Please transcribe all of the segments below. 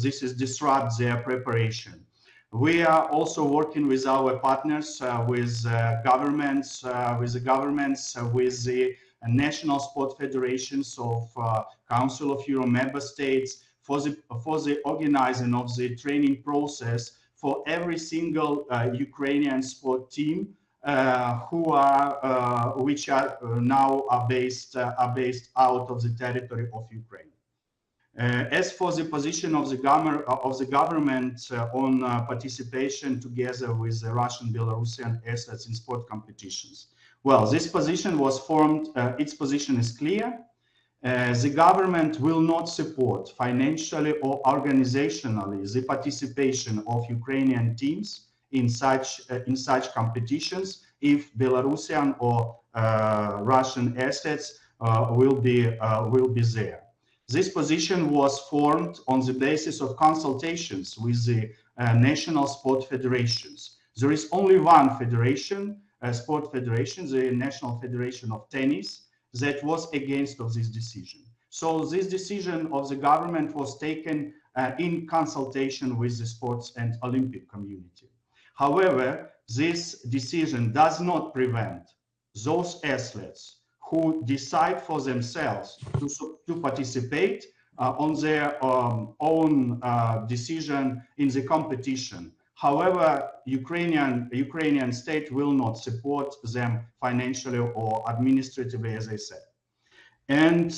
disrupt their preparation. We are also working with our partners, with governments, with the national sport federations of Council of Europe member states for the organizing of the training process for every single Ukrainian sport team which are now based out of the territory of Ukraine. As for the position of the government on participation together with the Russian Belarusian athletes in sport competitions, well, this position was formed. Its position is clear. The government will not support financially or organizationally the participation of Ukrainian teams in such competitions if Belarusian or Russian athletes will be there. This position was formed on the basis of consultations with the national sport federations. There is only one federation, sport federation, the National Federation of Tennis, that was against of this decision. So this decision of the government was taken in consultation with the sports and Olympic community. However, this decision does not prevent those athletes who decide for themselves to participate on their own decision in the competition. However, Ukrainian state will not support them financially or administratively, as I said. And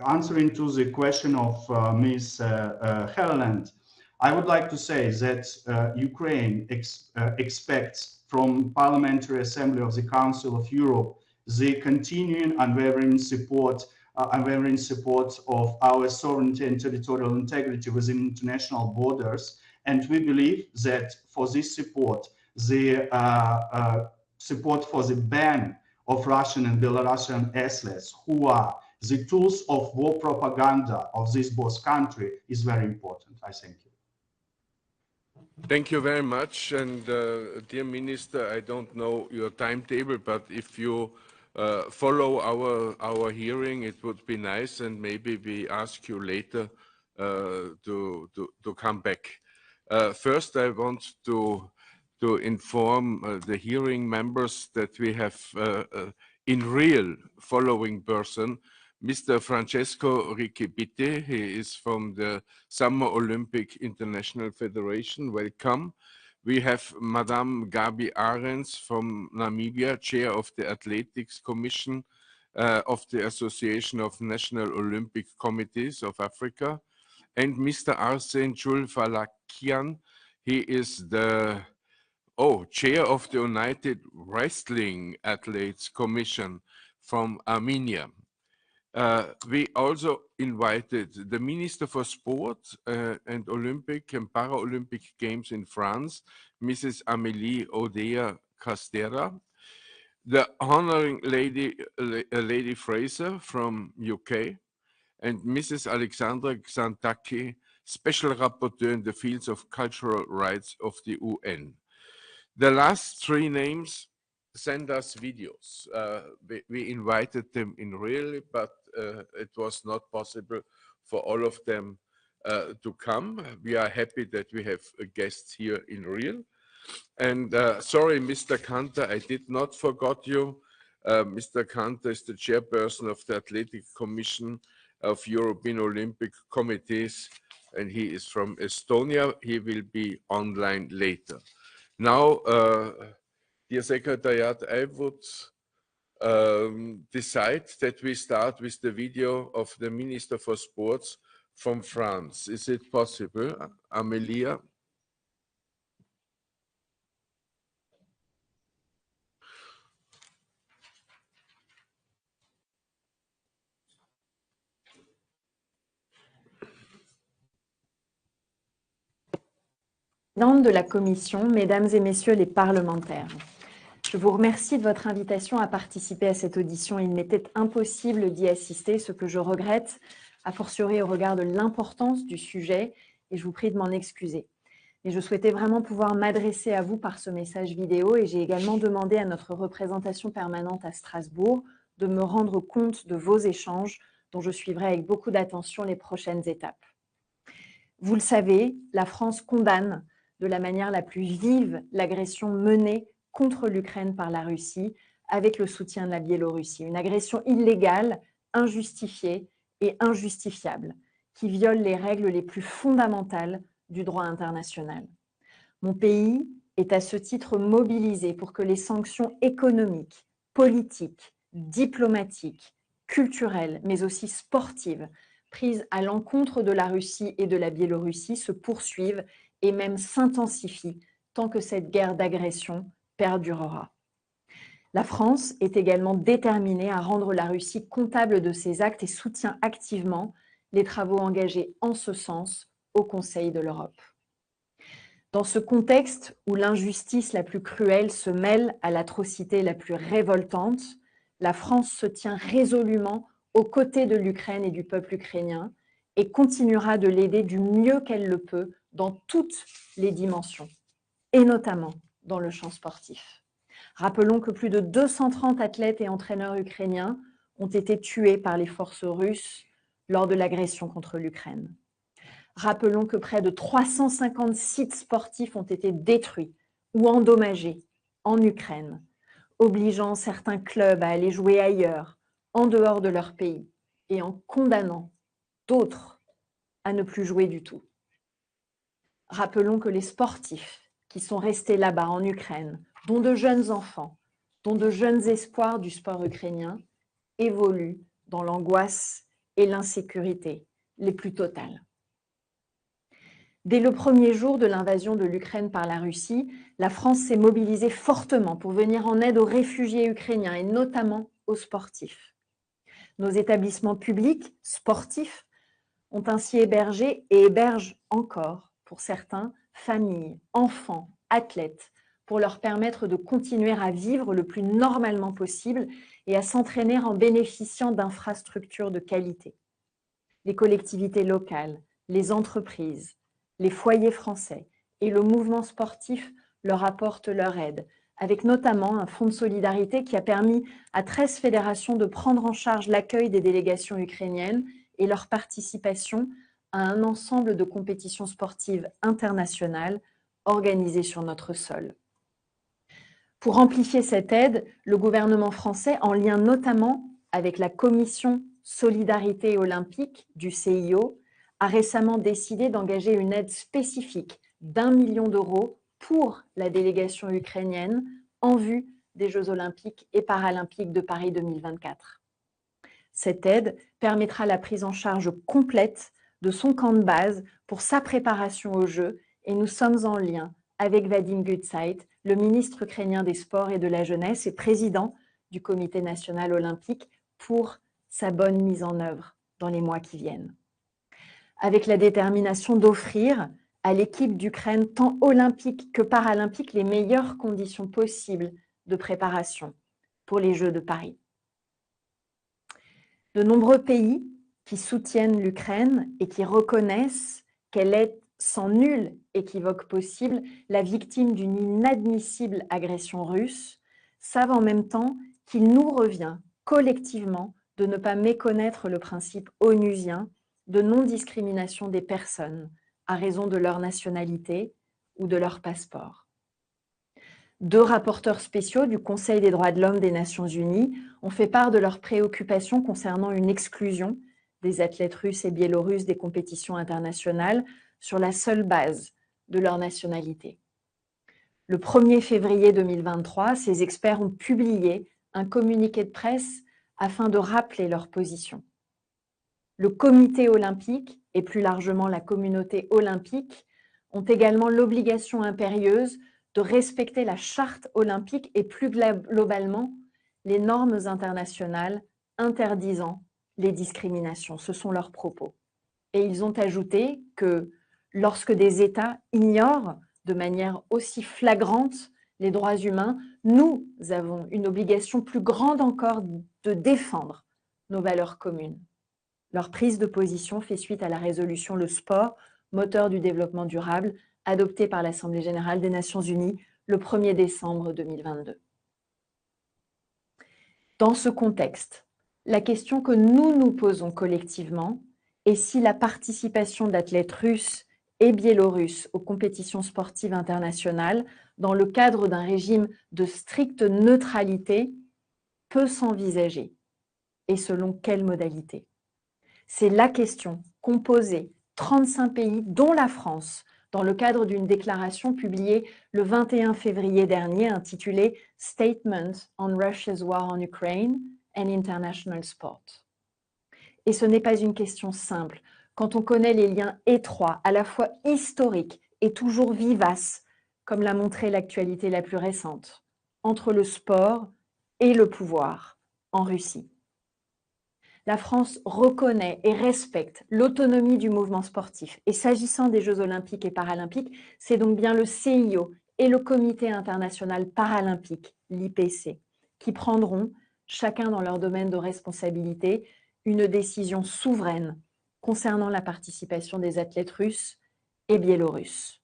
answering to the question of Ms. Helland, I would like to say that Ukraine expects from Parliamentary Assembly of the Council of Europe the continuing unwavering support of our sovereignty and territorial integrity within international borders. And we believe that for this support, the support for the ban of Russian and Belarusian athletes, who are the tools of war propaganda of this both country, is very important. I thank you. Thank you very much. And dear Minister, I don't know your timetable, but if you follow our hearing, it would be nice, and maybe we ask you later to come back. First, I want to inform the hearing members that we have in real following person Mr. Francesco Ricchibiti. He is from the Summer Olympic International Federation. Welcome. We have Madame Gabi Arends from Namibia, Chair of the Athletics Commission of the Association of National Olympic Committees of Africa, and Mr. Arsen Julfalakian. He is the Chair of the United Wrestling Athletes Commission from Armenia. We also invited the Minister for Sport and Olympic and Paralympic Games in France, Mrs. Amélie Oudéa-Castéra, the honoring Lady Fraser from UK, and Mrs. Alexandra Xantaki, Special Rapporteur in the fields of cultural rights of the UN. The last three names send us videos. We invited them in really, but it was not possible for all of them to come. We are happy that we have guests here in real. And sorry, Mr. Kanter, I did not forget you. Mr. Kanter is the chairperson of the Athletic Commission of European Olympic Committees, and he is from Estonia. He will be online later. Now, dear Secretariat, I would decide that we start with the video of the Minister for Sports from France. Is it possible, Amelia? Présidente de la Commission, Mesdames et Messieurs les parlementaires, je vous remercie de votre invitation à participer à cette audition. Il m'était impossible d'y assister, ce que je regrette, a fortiori au regard de l'importance du sujet, et je vous prie de m'en excuser. Mais je souhaitais vraiment pouvoir m'adresser à vous par ce message vidéo, et j'ai également demandé à notre représentation permanente à Strasbourg de me rendre compte de vos échanges, dont je suivrai avec beaucoup d'attention les prochaines étapes. Vous le savez, la France condamne de la manière la plus vive l'agression menée contre l'Ukraine par la Russie avec le soutien de la Biélorussie. Une agression illégale, injustifiée et injustifiable qui viole les règles les plus fondamentales du droit international. Mon pays est à ce titre mobilisé pour que les sanctions économiques, politiques, diplomatiques, culturelles, mais aussi sportives, prises à l'encontre de la Russie et de la Biélorussie se poursuivent et même s'intensifient tant que cette guerre d'agression perdurera. La France est également déterminée à rendre la Russie comptable de ses actes et soutient activement les travaux engagés en ce sens au Conseil de l'Europe. Dans ce contexte où l'injustice la plus cruelle se mêle à l'atrocité la plus révoltante, la France se tient résolument aux côtés de l'Ukraine et du peuple ukrainien et continuera de l'aider du mieux qu'elle le peut dans toutes les dimensions, et notamment dans le champ sportif. Rappelons que plus de 230 athlètes et entraîneurs ukrainiens ont été tués par les forces russes lors de l'agression contre l'Ukraine. Rappelons que près de 350 sites sportifs ont été détruits ou endommagés en Ukraine, obligeant certains clubs à aller jouer ailleurs, en dehors de leur pays, et en condamnant d'autres à ne plus jouer du tout. Rappelons que les sportifs qui sont restés là-bas en Ukraine, dont de jeunes enfants, dont de jeunes espoirs du sport ukrainien, évoluent dans l'angoisse et l'insécurité les plus totales. Dès le premier jour de l'invasion de l'Ukraine par la Russie, la France s'est mobilisée fortement pour venir en aide aux réfugiés ukrainiens et notamment aux sportifs. Nos établissements publics sportifs ont ainsi hébergé et hébergent encore, pour certains, familles, enfants, athlètes, pour leur permettre de continuer à vivre le plus normalement possible et à s'entraîner en bénéficiant d'infrastructures de qualité. Les collectivités locales, les entreprises, les foyers français et le mouvement sportif leur apportent leur aide, avec notamment un fonds de solidarité qui a permis à 13 fédérations de prendre en charge l'accueil des délégations ukrainiennes et leur participation à un ensemble de compétitions sportives internationales organisées sur notre sol. Pour amplifier cette aide, le gouvernement français, en lien notamment avec la Commission Solidarité Olympique du CIO, a récemment décidé d'engager une aide spécifique d'1 million d'euros pour la délégation ukrainienne en vue des Jeux olympiques et paralympiques de Paris 2024. Cette aide permettra la prise en charge complète de son camp de base pour sa préparation aux Jeux et nous sommes en lien avec Vadim Gutsait, le ministre ukrainien des Sports et de la Jeunesse et président du Comité national olympique, pour sa bonne mise en œuvre dans les mois qui viennent. Avec la détermination d'offrir à l'équipe d'Ukraine, tant olympique que paralympique, les meilleures conditions possibles de préparation pour les Jeux de Paris. De nombreux pays qui soutiennent l'Ukraine et qui reconnaissent qu'elle est sans nul équivoque possible la victime d'une inadmissible agression russe, savent en même temps qu'il nous revient collectivement de ne pas méconnaître le principe onusien de non-discrimination des personnes à raison de leur nationalité ou de leur passeport. 2 rapporteurs spéciaux du Conseil des droits de l'homme des Nations Unies ont fait part de leurs préoccupations concernant une exclusion des athlètes russes et biélorusses des compétitions internationales sur la seule base de leur nationalité. Le 1er février 2023, ces experts ont publié un communiqué de presse afin de rappeler leur position. Le comité olympique et plus largement la communauté olympique ont également l'obligation impérieuse de respecter la charte olympique et plus globalement les normes internationales interdisant les discriminations. Ce sont leurs propos. Et ils ont ajouté que lorsque des États ignorent de manière aussi flagrante les droits humains, nous avons une obligation plus grande encore de défendre nos valeurs communes. Leur prise de position fait suite à la résolution Le sport, moteur du développement durable, adoptée par l'Assemblée générale des Nations unies le 1er décembre 2022. Dans ce contexte, la question que nous nous posons collectivement est si la participation d'athlètes russes et biélorusses aux compétitions sportives internationales dans le cadre d'un régime de stricte neutralité peut s'envisager et selon quelles modalités? C'est la question qu'ont posée 35 pays, dont la France, dans le cadre d'une déclaration publiée le 21 février dernier intitulée « Statement on Russia's War on Ukraine and International Sport ». Et ce n'est pas une question simple, quand on connaît les liens étroits, à la fois historiques et toujours vivaces, comme l'a montré l'actualité la plus récente, entre le sport et le pouvoir en Russie. La France reconnaît et respecte l'autonomie du mouvement sportif. Et s'agissant des Jeux olympiques et paralympiques, c'est donc bien le CIO et le Comité international paralympique, l'IPC, qui prendront, chacun dans leur domaine de responsabilité, une décision souveraine concernant la participation des athlètes russes et biélorusses.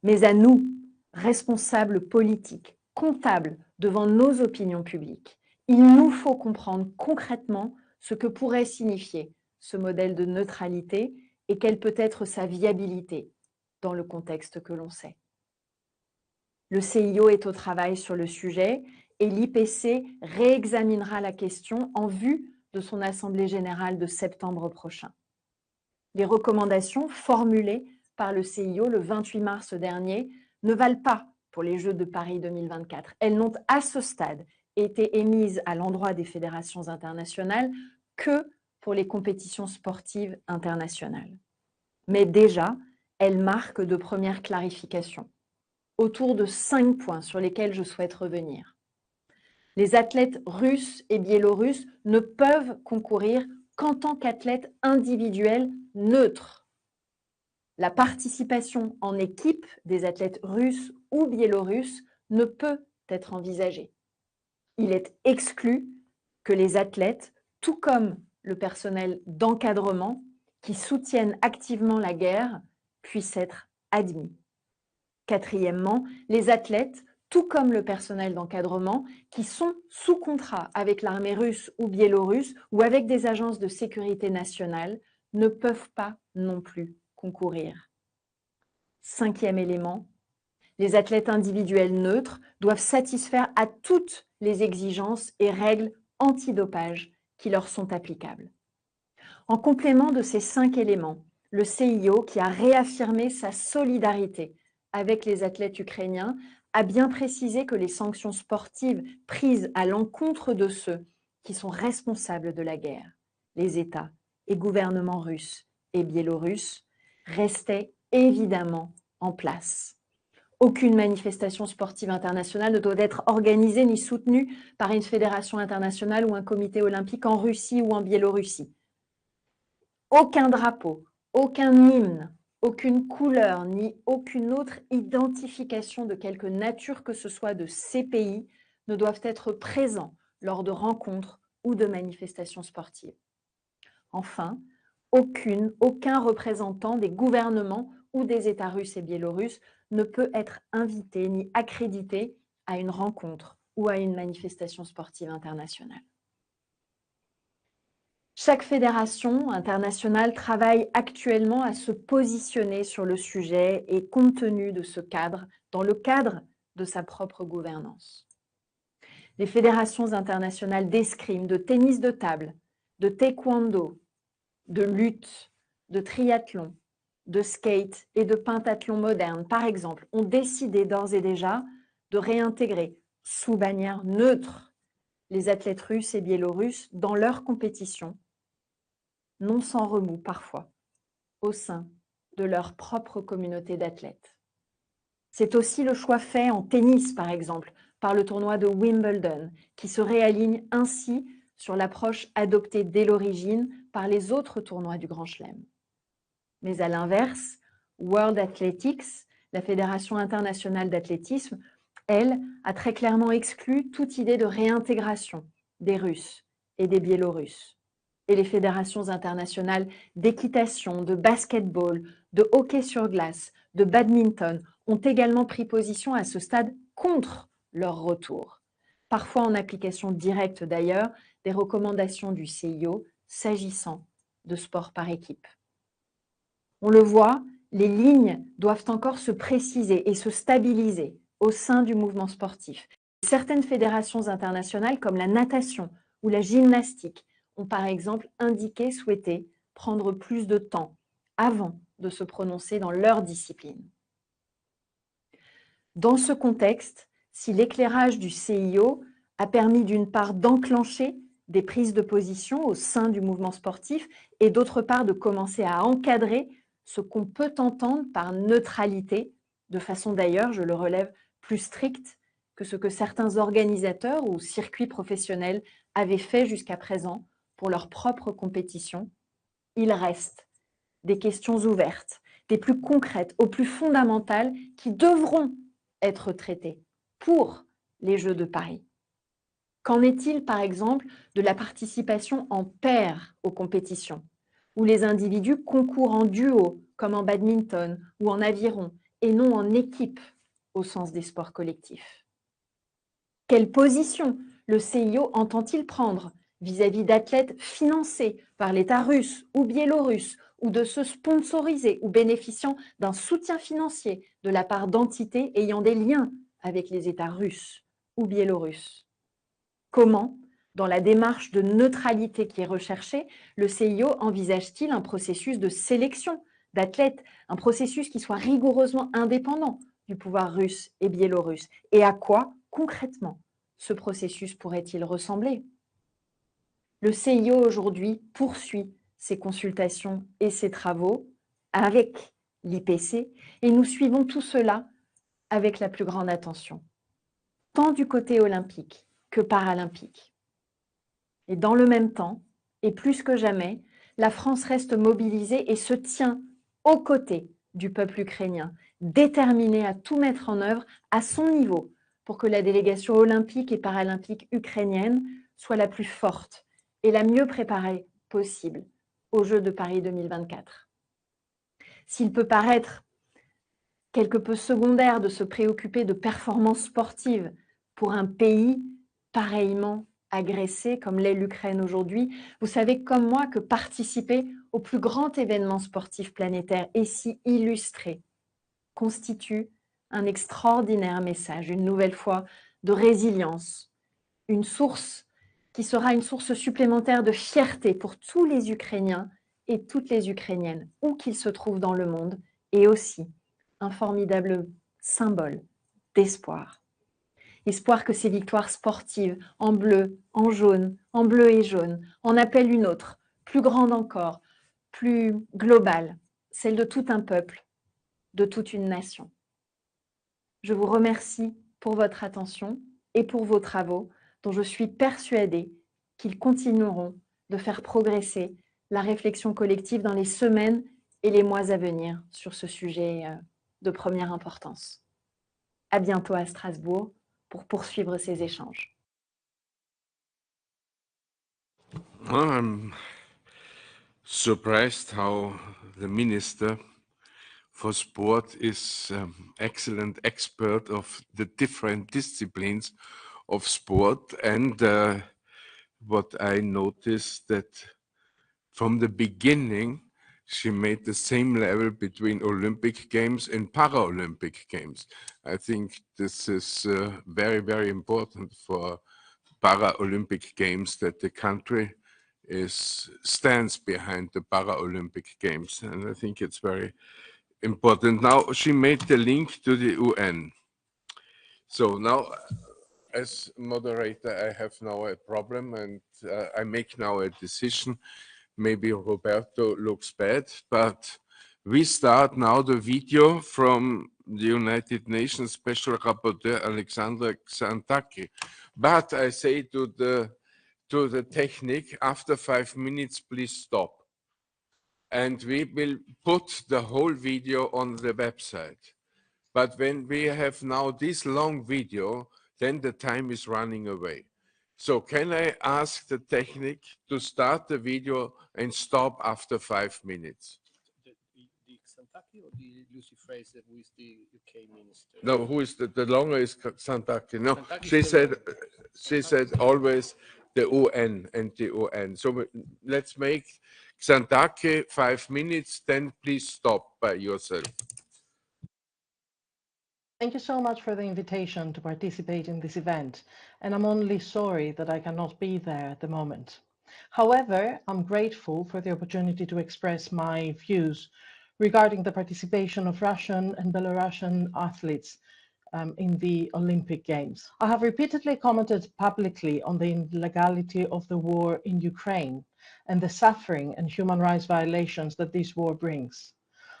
Mais à nous, responsables politiques, comptables devant nos opinions publiques, il nous faut comprendre concrètement ce que pourrait signifier ce modèle de neutralité et quelle peut être sa viabilité dans le contexte que l'on sait. Le CIO est au travail sur le sujet et l'IPC réexaminera la question en vue de son assemblée générale de septembre prochain. Les recommandations formulées par le CIO le 28 mars dernier ne valent pas pour les Jeux de Paris 2024. Elles n'ont à ce stade été émises à l'endroit des fédérations internationales que pour les compétitions sportives internationales. Mais déjà, elles marquent de premières clarifications, autour de 5 points sur lesquels je souhaite revenir. Les athlètes russes et biélorusses ne peuvent concourir qu'en tant qu'athlètes individuels neutres. La participation en équipe des athlètes russes ou biélorusses ne peut être envisagée. Il est exclu que les athlètes, tout comme le personnel d'encadrement qui soutiennent activement la guerre, puissent être admis. Quatrièmement, les athlètes, tout comme le personnel d'encadrement, qui sont sous contrat avec l'armée russe ou biélorusse ou avec des agences de sécurité nationale, ne peuvent pas non plus concourir. Cinquième élément, les athlètes individuels neutres doivent satisfaire à toutes les exigences et règles antidopage qui leur sont applicables. En complément de ces 5 éléments, le CIO, qui a réaffirmé sa solidarité avec les athlètes ukrainiens, a bien précisé que les sanctions sportives prises à l'encontre de ceux qui sont responsables de la guerre, les États et gouvernements russes et biélorusses, restaient évidemment en place. Aucune manifestation sportive internationale ne doit être organisée ni soutenue par une fédération internationale ou un comité olympique en Russie ou en Biélorussie. Aucun drapeau, aucun hymne, aucune couleur ni aucune autre identification de quelque nature que ce soit de ces pays ne doivent être présents lors de rencontres ou de manifestations sportives. Enfin, aucun représentant des gouvernements ou des États russes et biélorusses ne peut être invité ni accrédité à une rencontre ou à une manifestation sportive internationale. Chaque fédération internationale travaille actuellement à se positionner sur le sujet et compte tenu de ce cadre, dans le cadre de sa propre gouvernance. Les fédérations internationales d'escrime, de tennis de table, de taekwondo, de lutte, de triathlon, de skate et de pentathlon moderne, par exemple, ont décidé d'ores et déjà de réintégrer, sous bannière neutre, les athlètes russes et biélorusses dans leurs compétitions, non sans remous parfois, au sein de leur propre communauté d'athlètes. C'est aussi le choix fait en tennis, par exemple, par le tournoi de Wimbledon, qui se réaligne ainsi sur l'approche adoptée dès l'origine par les autres tournois du Grand Chelem. Mais à l'inverse, World Athletics, la Fédération internationale d'athlétisme, elle, a très clairement exclu toute idée de réintégration des Russes et des Biélorusses. Et les fédérations internationales d'équitation, de basketball, de hockey sur glace, de badminton ont également pris position à ce stade contre leur retour, parfois en application directe d'ailleurs des recommandations du CIO s'agissant de sport par équipe. On le voit, Les lignes doivent encore se préciser et se stabiliser au sein du mouvement sportif. Certaines fédérations internationales, comme la natation ou la gymnastique, ont par exemple indiqué souhaiter prendre plus de temps avant de se prononcer dans leur discipline. Dans ce contexte, si l'éclairage du CIO a permis d'une part d'enclencher des prises de position au sein du mouvement sportif et d'autre part de commencer à encadrer ce qu'on peut entendre par neutralité, de façon d'ailleurs, je le relève, plus stricte que ce que certains organisateurs ou circuits professionnels avaient fait jusqu'à présent pour leurs propres compétitions, il reste des questions ouvertes, des plus concrètes aux plus fondamentales qui devront être traitées pour les Jeux de Paris. Qu'en est-il, par exemple, de la participation en paire aux compétitions, où les individus concourent en duo, comme en badminton ou en aviron, et non en équipe, au sens des sports collectifs? Quelle position le CIO entend-il prendre vis-à-vis d'athlètes financés par l'État russe ou biélorusse, ou de ceux sponsorisés ou bénéficiant d'un soutien financier de la part d'entités ayant des liens avec les États russes ou biélorusses? Comment, dans la démarche de neutralité qui est recherchée, le CIO envisage-t-il un processus de sélection d'athlètes, un processus qui soit rigoureusement indépendant du pouvoir russe et biélorusse? Et à quoi, concrètement, ce processus pourrait-il ressembler? Le CIO aujourd'hui poursuit ses consultations et ses travaux avec l'IPC et nous suivons tout cela avec la plus grande attention, tant du côté olympique que paralympique. Et dans le même temps, et plus que jamais, la France reste mobilisée et se tient aux côtés du peuple ukrainien, déterminée à tout mettre en œuvre à son niveau pour que la délégation olympique et paralympique ukrainienne soit la plus forte et la mieux préparée possible aux Jeux de Paris 2024. S'il peut paraître quelque peu secondaire de se préoccuper de performances sportives pour un pays pareillement agressé comme l'est l'Ukraine aujourd'hui, vous savez comme moi que participer au plus grand événement sportif planétaire et s'y illustrer constitue un extraordinaire message, une nouvelle fois, de résilience, une source qui sera une source supplémentaire de fierté pour tous les Ukrainiens et toutes les Ukrainiennes, où qu'ils se trouvent dans le monde, et aussi un formidable symbole d'espoir. Espoir que ces victoires sportives, en bleu, en bleu et jaune, en appellent une autre, plus grande encore, plus globale, celle de tout un peuple, de toute une nation. Je vous remercie pour votre attention et pour vos travaux, dont je suis persuadée qu'ils continueront de faire progresser la réflexion collective dans les semaines et les mois à venir sur ce sujet de première importance. À bientôt à Strasbourg pour poursuivre ces échanges. I'm surprised how the Minister for Sport is excellent expert of the different disciplines of sport, and what I noticed that from the beginning she made the same level between Olympic Games and Paralympic Games. I think this is very, very important for Paralympic Games, that the country stands behind the Paralympic Games, and I think it's very important. Now she made the link to the UN. So now, as moderator, I have now a problem, and I make now a decision. Maybe Roberto looks bad, but we start now the video from the United Nations Special Rapporteur Alexandra Xantaki. But I say to the technique, after 5 minutes, please stop. And we will put the whole video on the website. But when we have now this long video, then the time is running away. So can I ask the technique to start the video and stop after 5 minutes? The Xantaki or the Lucy Fraser, who is the UK minister? No, who is the longer is Xantaki? No, Xantaki she said always the UN and the UN. So let's make Xantake, 5 minutes, then please stop by yourself. Thank you so much for the invitation to participate in this event, and I'm only sorry that I cannot be there at the moment. However, I'm grateful for the opportunity to express my views regarding the participation of Russian and Belarusian athletes in the Olympic Games. I have repeatedly commented publicly on the illegality of the war in Ukraine and the suffering and human rights violations that this war brings.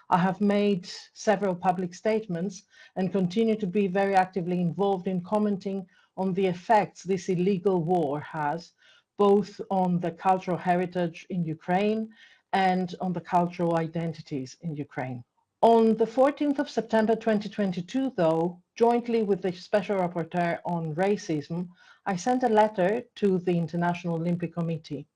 I have made several public statements and continue to be very actively involved in commenting on the effects this illegal war has, both on the cultural heritage in Ukraine and on the cultural identities in Ukraine. On the 14th of September 2022, though, jointly with the Special Rapporteur on Racism, I sent a letter to the International Olympic Committee.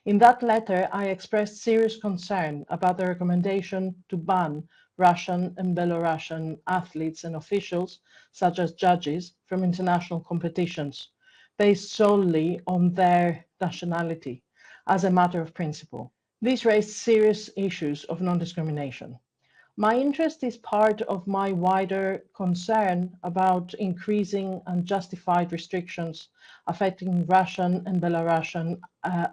In that letter, I expressed serious concern about the recommendation to ban Russian and Belarusian athletes and officials, such as judges, from international competitions, based solely on their nationality, as a matter of principle. This raised serious issues of non-discrimination. My interest is part of my wider concern about increasing unjustified restrictions affecting Russian and Belarusian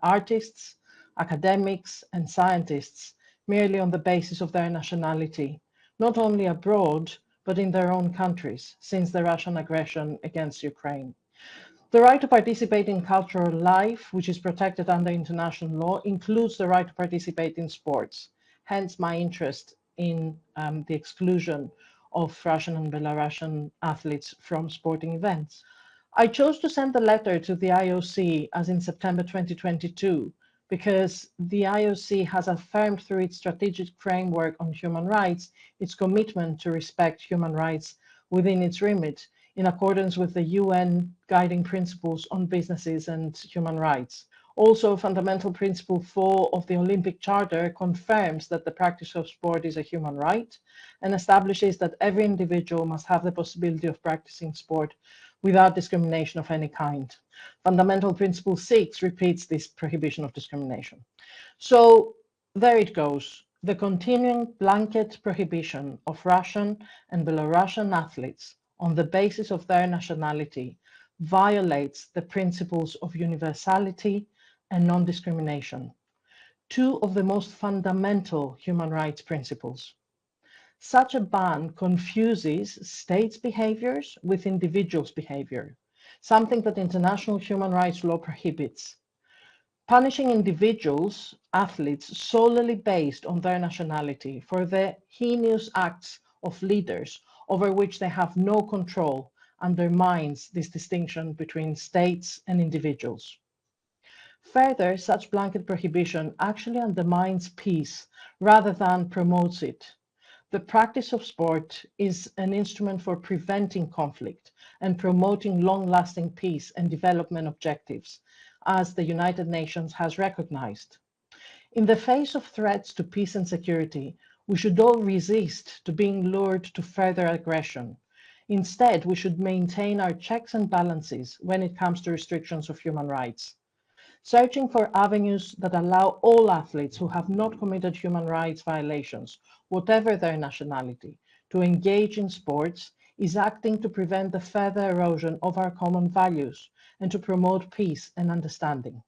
artists, academics, and scientists merely on the basis of their nationality, not only abroad, but in their own countries, since the Russian aggression against Ukraine. The right to participate in cultural life, which is protected under international law, includes the right to participate in sports, hence my interest in the exclusion of Russian and Belarusian athletes from sporting events. I chose to send the letter to the IOC as in September 2022 because the IOC has affirmed through its strategic framework on human rights its commitment to respect human rights within its remit in accordance with the UN guiding principles on businesses and human rights. Also, Fundamental Principle 4 of the Olympic Charter confirms that the practice of sport is a human right and establishes that every individual must have the possibility of practicing sport without discrimination of any kind. Fundamental Principle 6 repeats this prohibition of discrimination. So there it goes. The continuing blanket prohibition of Russian and Belarusian athletes on the basis of their nationality violates the principles of universality and non-discrimination, two of the most fundamental human rights principles. Such a ban confuses states' behaviors with individuals' behavior, something that international human rights law prohibits. Punishing individuals, athletes, solely based on their nationality for the heinous acts of leaders over which they have no control undermines this distinction between states and individuals. Further, such blanket prohibition actually undermines peace rather than promotes it. The practice of sport is an instrument for preventing conflict and promoting long-lasting peace and development objectives, as the United Nations has recognized. In the face of threats to peace and security, we should all resist to being lured to further aggression. Instead, we should maintain our checks and balances when it comes to restrictions of human rights. Searching for avenues that allow all athletes who have not committed human rights violations, whatever their nationality, to engage in sports is acting to prevent the further erosion of our common values and to promote peace and understanding.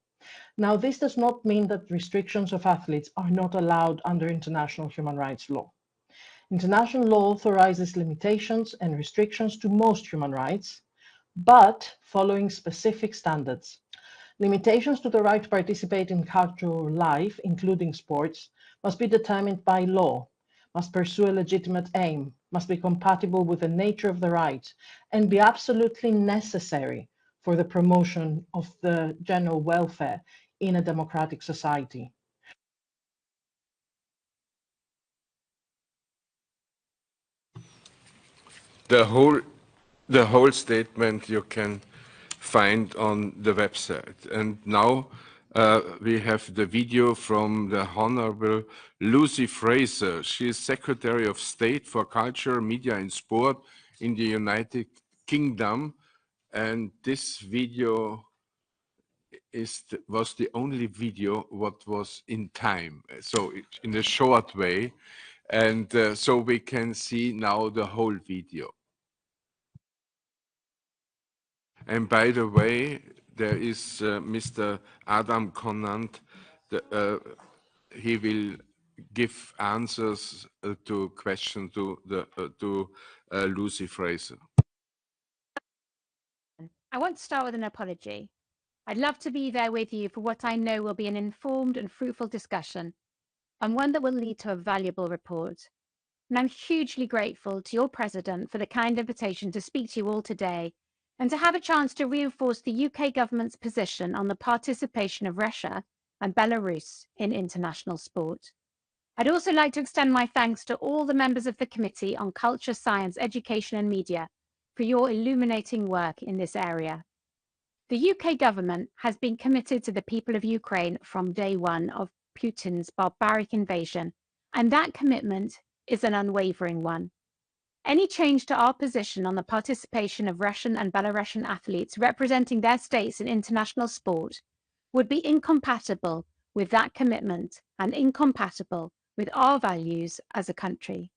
Now, this does not mean that restrictions of athletes are not allowed under international human rights law. International law authorizes limitations and restrictions to most human rights, but following specific standards. Limitations to the right to participate in cultural life, including sports, must be determined by law, must pursue a legitimate aim, must be compatible with the nature of the right, and be absolutely necessary for the promotion of the general welfare in a democratic society. The whole statement you can find on the website. And now we have the video from the Honorable Lucy Fraser. She is Secretary of State for Culture, Media and Sport in the United Kingdom. And this video was the only video what was in time, so in a short way, and so we can see now the whole video. And by the way, there is Mr. Adam Conant. He will give answers to questions to Lucy Fraser. I want to start with an apology. I'd love to be there with you for what I know will be an informed and fruitful discussion, and one that will lead to a valuable report. And I'm hugely grateful to your president for the kind invitation to speak to you all today, and to have a chance to reinforce the UK government's position on the participation of Russia and Belarus in international sport. I'd also like to extend my thanks to all the members of the Committee on Culture, Science, Education and Media for your illuminating work in this area. The UK government has been committed to the people of Ukraine from day one of Putin's barbaric invasion, and that commitment is an unwavering one. Any change to our position on the participation of Russian and Belarusian athletes representing their states in international sport would be incompatible with that commitment and incompatible with our values as a country.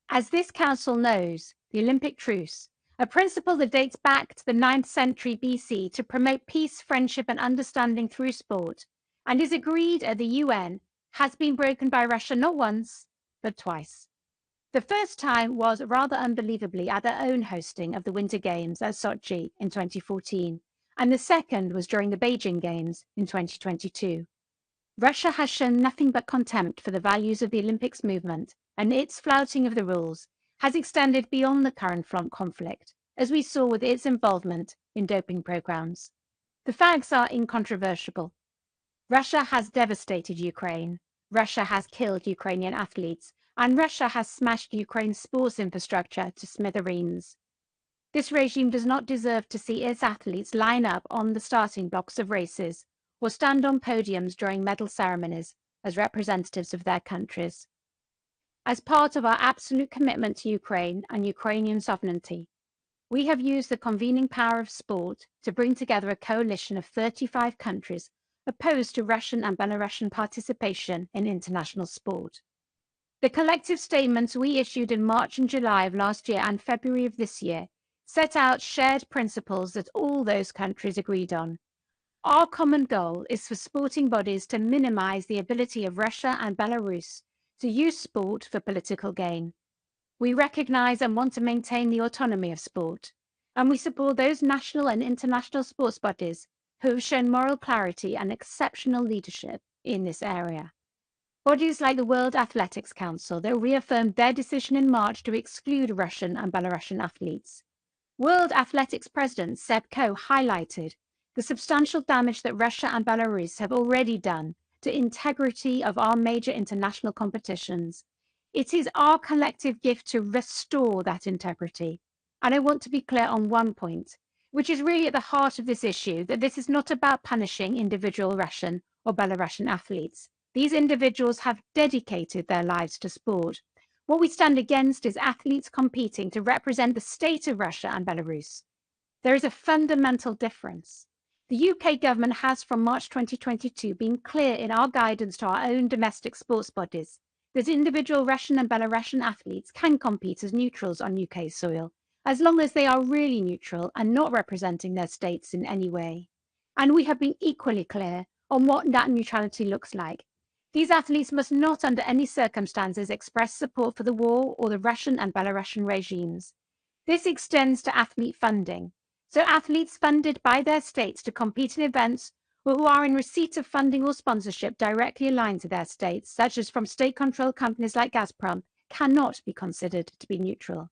As this Council knows, the Olympic truce, a principle that dates back to the 9th century BC to promote peace, friendship and understanding through sport, and is agreed at the UN, has been broken by Russia not once, but twice. The first time was rather unbelievably at their own hosting of the Winter Games at Sochi in 2014, and the second was during the Beijing Games in 2022. Russia has shown nothing but contempt for the values of the Olympics movement, and its flouting of the rules has extended beyond the current conflict, as we saw with its involvement in doping programs. The facts are incontrovertible. Russia has devastated Ukraine, Russia has killed Ukrainian athletes, and Russia has smashed Ukraine's sports infrastructure to smithereens. This regime does not deserve to see its athletes line up on the starting blocks of races or stand on podiums during medal ceremonies as representatives of their countries. As part of our absolute commitment to Ukraine and Ukrainian sovereignty, we have used the convening power of sport to bring together a coalition of 35 countries opposed to Russian and Belarusian participation in international sport. The collective statements we issued in March and July of last year and February of this year set out shared principles that all those countries agreed on. Our common goal is for sporting bodies to minimize the ability of Russia and Belarus to use sport for political gain. We recognize and want to maintain the autonomy of sport, and we support those national and international sports bodies who have shown moral clarity and exceptional leadership in this area. Bodies like the World Athletics Council that reaffirmed their decision in March to exclude Russian and Belarusian athletes. World Athletics President Seb Coe highlighted the substantial damage that Russia and Belarus have already done to integrity of our major international competitions. It is our collective gift to restore that integrity. And I want to be clear on one point, which is really at the heart of this issue, that this is not about punishing individual Russian or Belarusian athletes. These individuals have dedicated their lives to sport. What we stand against is athletes competing to represent the state of Russia and Belarus. There is a fundamental difference. The UK government has from March 2022 been clear in our guidance to our own domestic sports bodies that individual Russian and Belarusian athletes can compete as neutrals on UK soil, as long as they are really neutral and not representing their states in any way. And we have been equally clear on what that neutrality looks like. These athletes must not under any circumstances express support for the war or the Russian and Belarusian regimes. This extends to athlete funding. So athletes funded by their states to compete in events or who are in receipt of funding or sponsorship directly aligned to their states, such as from state-controlled companies like Gazprom, cannot be considered to be neutral.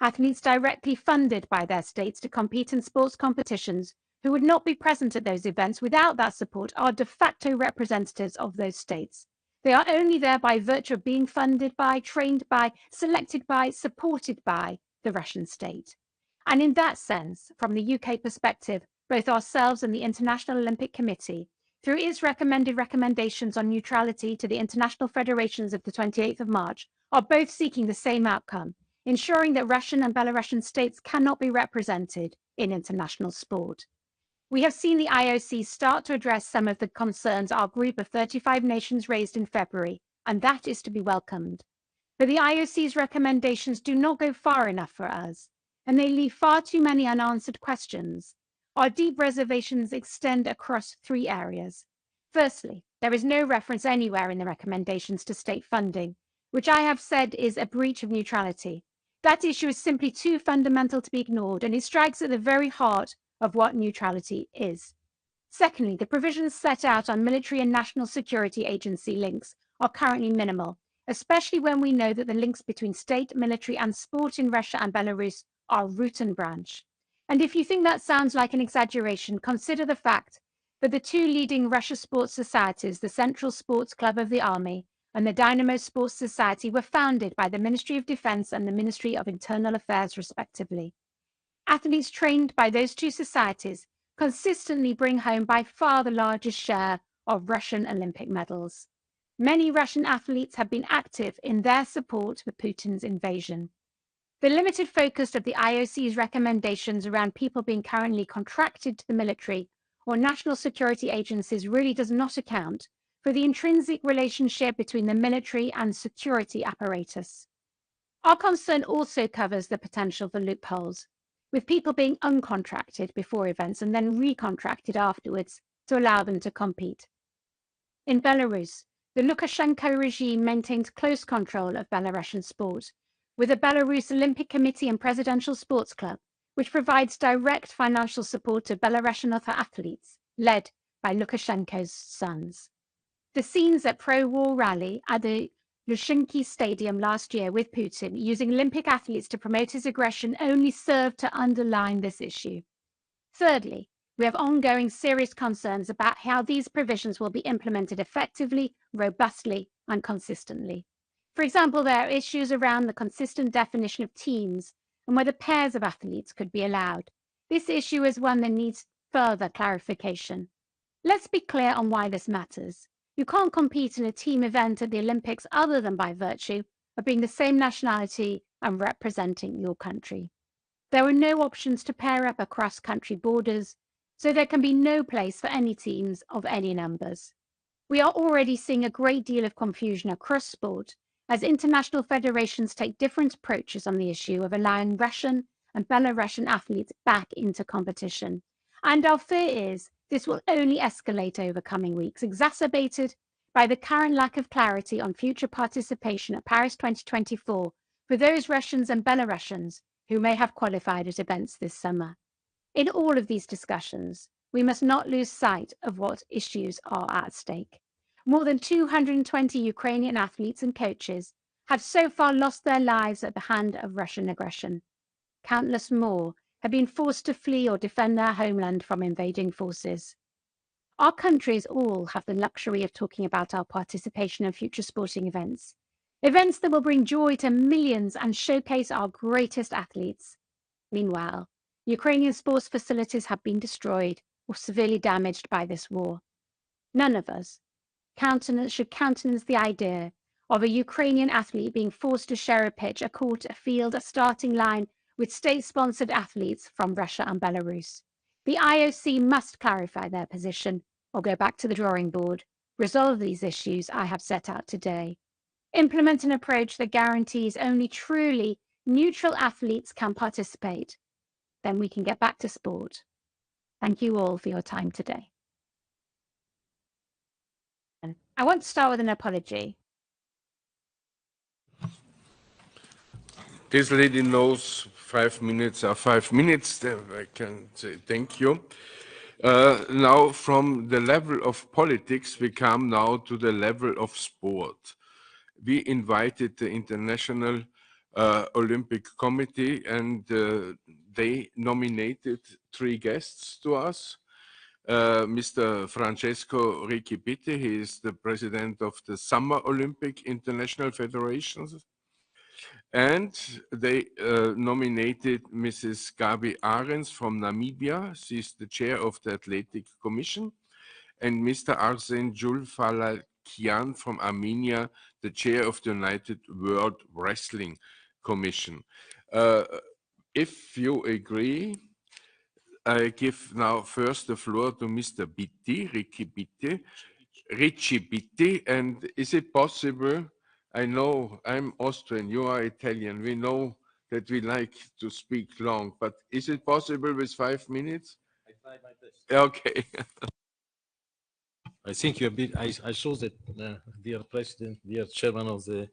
Athletes directly funded by their states to compete in sports competitions who would not be present at those events without that support are de facto representatives of those states. They are only there by virtue of being funded by, trained by, selected by, supported by the Russian state. And in that sense, from the UK perspective, both ourselves and the International Olympic Committee, through its recommended recommendations on neutrality to the international federations of the 28th of March, are both seeking the same outcome, ensuring that Russian and Belarusian states cannot be represented in international sport. We have seen the IOC start to address some of the concerns our group of 35 nations raised in February, and that is to be welcomed. But the IOC's recommendations do not go far enough for us, and they leave far too many unanswered questions. Our deep reservations extend across 3 areas. Firstly, there is no reference anywhere in the recommendations to state funding, which I have said is a breach of neutrality. That issue is simply too fundamental to be ignored, and it strikes at the very heart of what neutrality is. Secondly, the provisions set out on military and national security agency links are currently minimal, especially when we know that the links between state, military, and sport in Russia and Belarus are root and branch. And if you think that sounds like an exaggeration, consider the fact that the 2 leading Russia sports societies, the Central Sports Club of the Army and the Dynamo Sports Society, were founded by the Ministry of Defense and the Ministry of Internal Affairs, respectively. Athletes trained by those 2 societies consistently bring home by far the largest share of Russian Olympic medals. Many Russian athletes have been active in their support for Putin's invasion. The limited focus of the IOC's recommendations around people being currently contracted to the military or national security agencies really does not account for the intrinsic relationship between the military and security apparatus. Our concern also covers the potential for loopholes, with people being uncontracted before events and then recontracted afterwards to allow them to compete. In Belarus, the Lukashenko regime maintains close control of Belarusian sport, with the Belarus Olympic Committee and Presidential Sports Club, which provides direct financial support to Belarusian athletes, led by Lukashenko's sons. The scenes at pro-war rally at the Luzhniki Stadium last year with Putin using Olympic athletes to promote his aggression only served to underline this issue. Thirdly, we have ongoing serious concerns about how these provisions will be implemented effectively, robustly, and consistently. For example, there are issues around the consistent definition of teams and whether pairs of athletes could be allowed. This issue is one that needs further clarification. Let's be clear on why this matters. You can't compete in a team event at the Olympics other than by virtue of being the same nationality and representing your country. There are no options to pair up across country borders, so there can be no place for any teams of any numbers. We are already seeing a great deal of confusion across sport as international federations take different approaches on the issue of allowing Russian and Belarusian athletes back into competition. And our fear is this will only escalate over coming weeks, exacerbated by the current lack of clarity on future participation at Paris 2024 for those Russians and Belarusians who may have qualified at events this summer. In all of these discussions, we must not lose sight of what issues are at stake. More than 220 Ukrainian athletes and coaches have so far lost their lives at the hand of Russian aggression. Countless more have been forced to flee or defend their homeland from invading forces. Our countries all have the luxury of talking about our participation in future sporting events that will bring joy to millions and showcase our greatest athletes. Meanwhile, Ukrainian sports facilities have been destroyed or severely damaged by this war. None of us should countenance the idea of a Ukrainian athlete being forced to share a pitch, a court, a field, a starting line with state-sponsored athletes from Russia and Belarus. The IOC must clarify their position or go back to the drawing board, resolve these issues I have set out today, implement an approach that guarantees only truly neutral athletes can participate. Then we can get back to sport. Thank you all for your time today. I want to start with an apology. This lady knows 5 minutes are 5 minutes. I can say thank you. Now, from the level of politics, we come now to the level of sport. We invited the International Olympic Committee, and they nominated 3 guests to us. Mr. Francesco Riccipitti, he is the president of the Summer Olympic International Federations. And they nominated Mrs. Gabi Arens from Namibia. She's the chair of the Athletic Commission. And Mr. Arsen Julfalakian from Armenia, the chair of the United World Wrestling Commission. If you agree, I give now first the floor to Mr. Ricci Bitti, and is it possible, I know I'm Austrian, you are Italian, we know that we like to speak long, but is it possible with 5 minutes? I try my best. Okay. I think you have been, I saw that, dear President, dear Chairman of the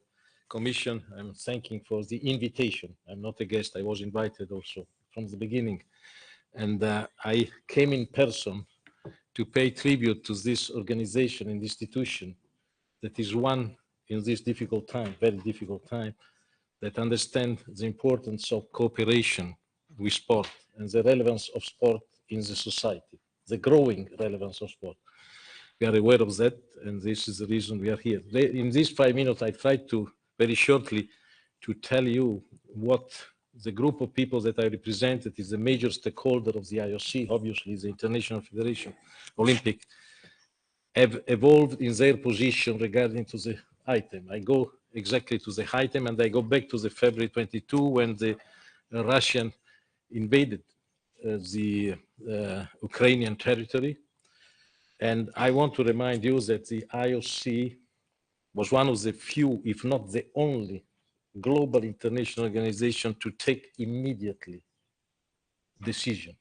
Commission, I'm thanking for the invitation. I'm not a guest, I was invited also from the beginning. And I came in person to pay tribute to this organization and institution that is one in this difficult time, very difficult time, that understand the importance of cooperation with sport and the relevance of sport in the society, the growing relevance of sport. We are aware of that, and this is the reason we are here. In these 5 minutes, I tried to, very shortly, to tell you what the group of people that I represented is the major stakeholder of the IOC, obviously the International Federation Olympic, have evolved in their position regarding to the item. I go exactly to the item, and I go back to the February 22 when the Russian invaded the Ukrainian territory. And I want to remind you that the IOC was one of the few, if not the only, global international organization to take immediately decision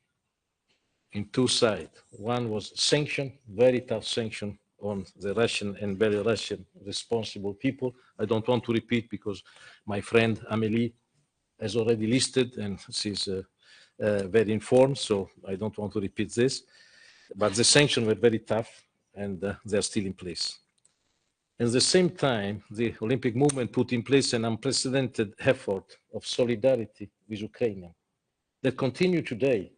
in two sides. One was sanction, very tough sanction on the Russian and Belarusian responsible people. I don't want to repeat because my friend Amélie has already listed and she's very informed, so I don't want to repeat this. But the sanctions were very tough and they are still in place. At the same time, the Olympic movement put in place an unprecedented effort of solidarity with Ukraine that continue today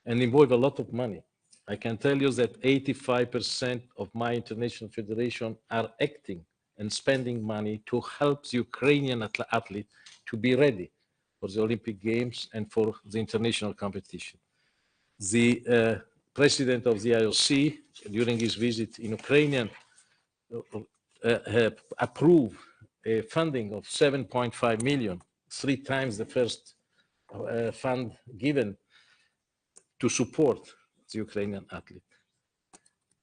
and involve a lot of money. I can tell you that 85% of my international federation are acting and spending money to help the Ukrainian athlete to be ready for the Olympic Games and for the international competition. The president of the IOC, during his visit in Ukraine, approved a funding of 7.5 million, 3 times the first fund given to support the Ukrainian athlete.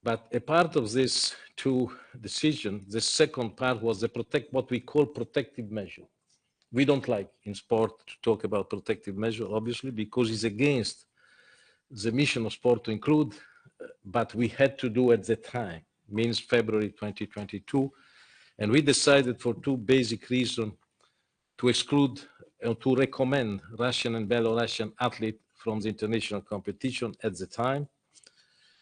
But a part of this two decision, the second part was the what we call protective measure. We don't like in sport to talk about protective measure, obviously, because it's against the mission of sport to include, but we had to do at the time, means February 2022. And we decided for two basic reasons to exclude or to recommend Russian and Belarusian athletes from the international competition at the time.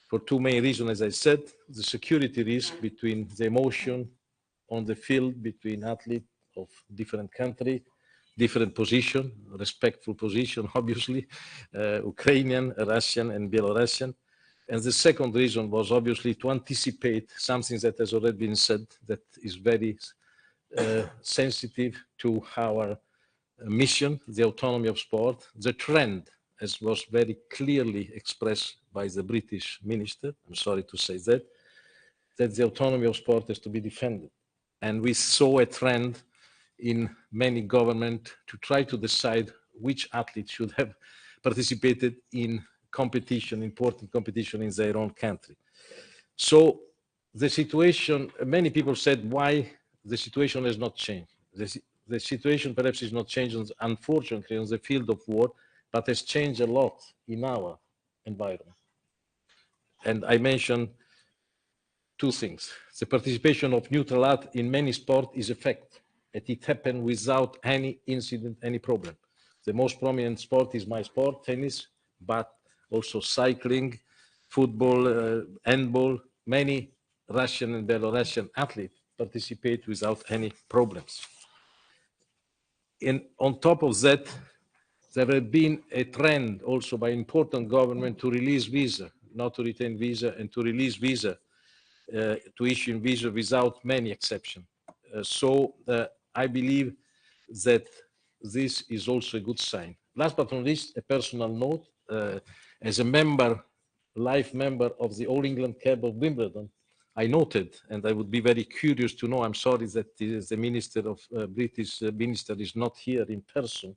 For two main reasons, as I said, the security risk between the emotion on the field between athletes of different countries, different position, respectful position, obviously, Ukrainian, Russian, and Belarusian. And the second reason was obviously to anticipate something that has already been said that is very sensitive to our mission, the autonomy of sport, the trend, as was very clearly expressed by the British minister, I'm sorry to say that the autonomy of sport is to be defended. And we saw a trend in many governments to try to decide which athletes should have participated in competition, important competition in their own country. So the situation, many people said why the situation has not changed. The situation perhaps is not changed, unfortunately, on the field of war, but has changed a lot in our environment. And I mentioned two things. The participation of neutral art in many sports is a fact, and it happened without any incident, any problem. The most prominent sport is my sport, tennis, but also cycling, football, handball. Many Russian and Belarusian athletes participate without any problems. And on top of that, there has been a trend also by important government to release visa, not to retain visa, and to release visa, to issue visa without many exceptions. So I believe that this is also a good sign. Last but not least, a personal note, as a member, life member of the All England Club of Wimbledon, I noted, and I would be very curious to know, I'm sorry that the minister of British minister is not here in person,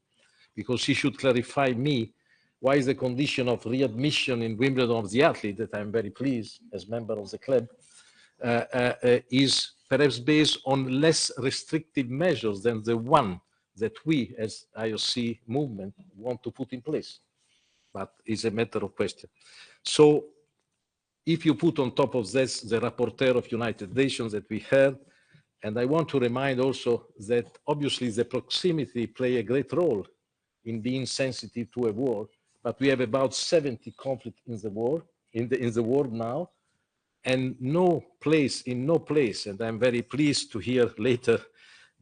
because he should clarify me Why is the condition of readmission in Wimbledon of the athlete, that I'm very pleased as member of the club, is perhaps based on less restrictive measures than the one that we as IOC movement want to put in place, but it's a matter of question. So if you put on top of this the rapporteur of United Nations that we heard, and I want to remind also that obviously the proximity play a great role in being sensitive to a war, but we have about 70 conflicts in the war, in the world now, and no place, and I'm very pleased to hear later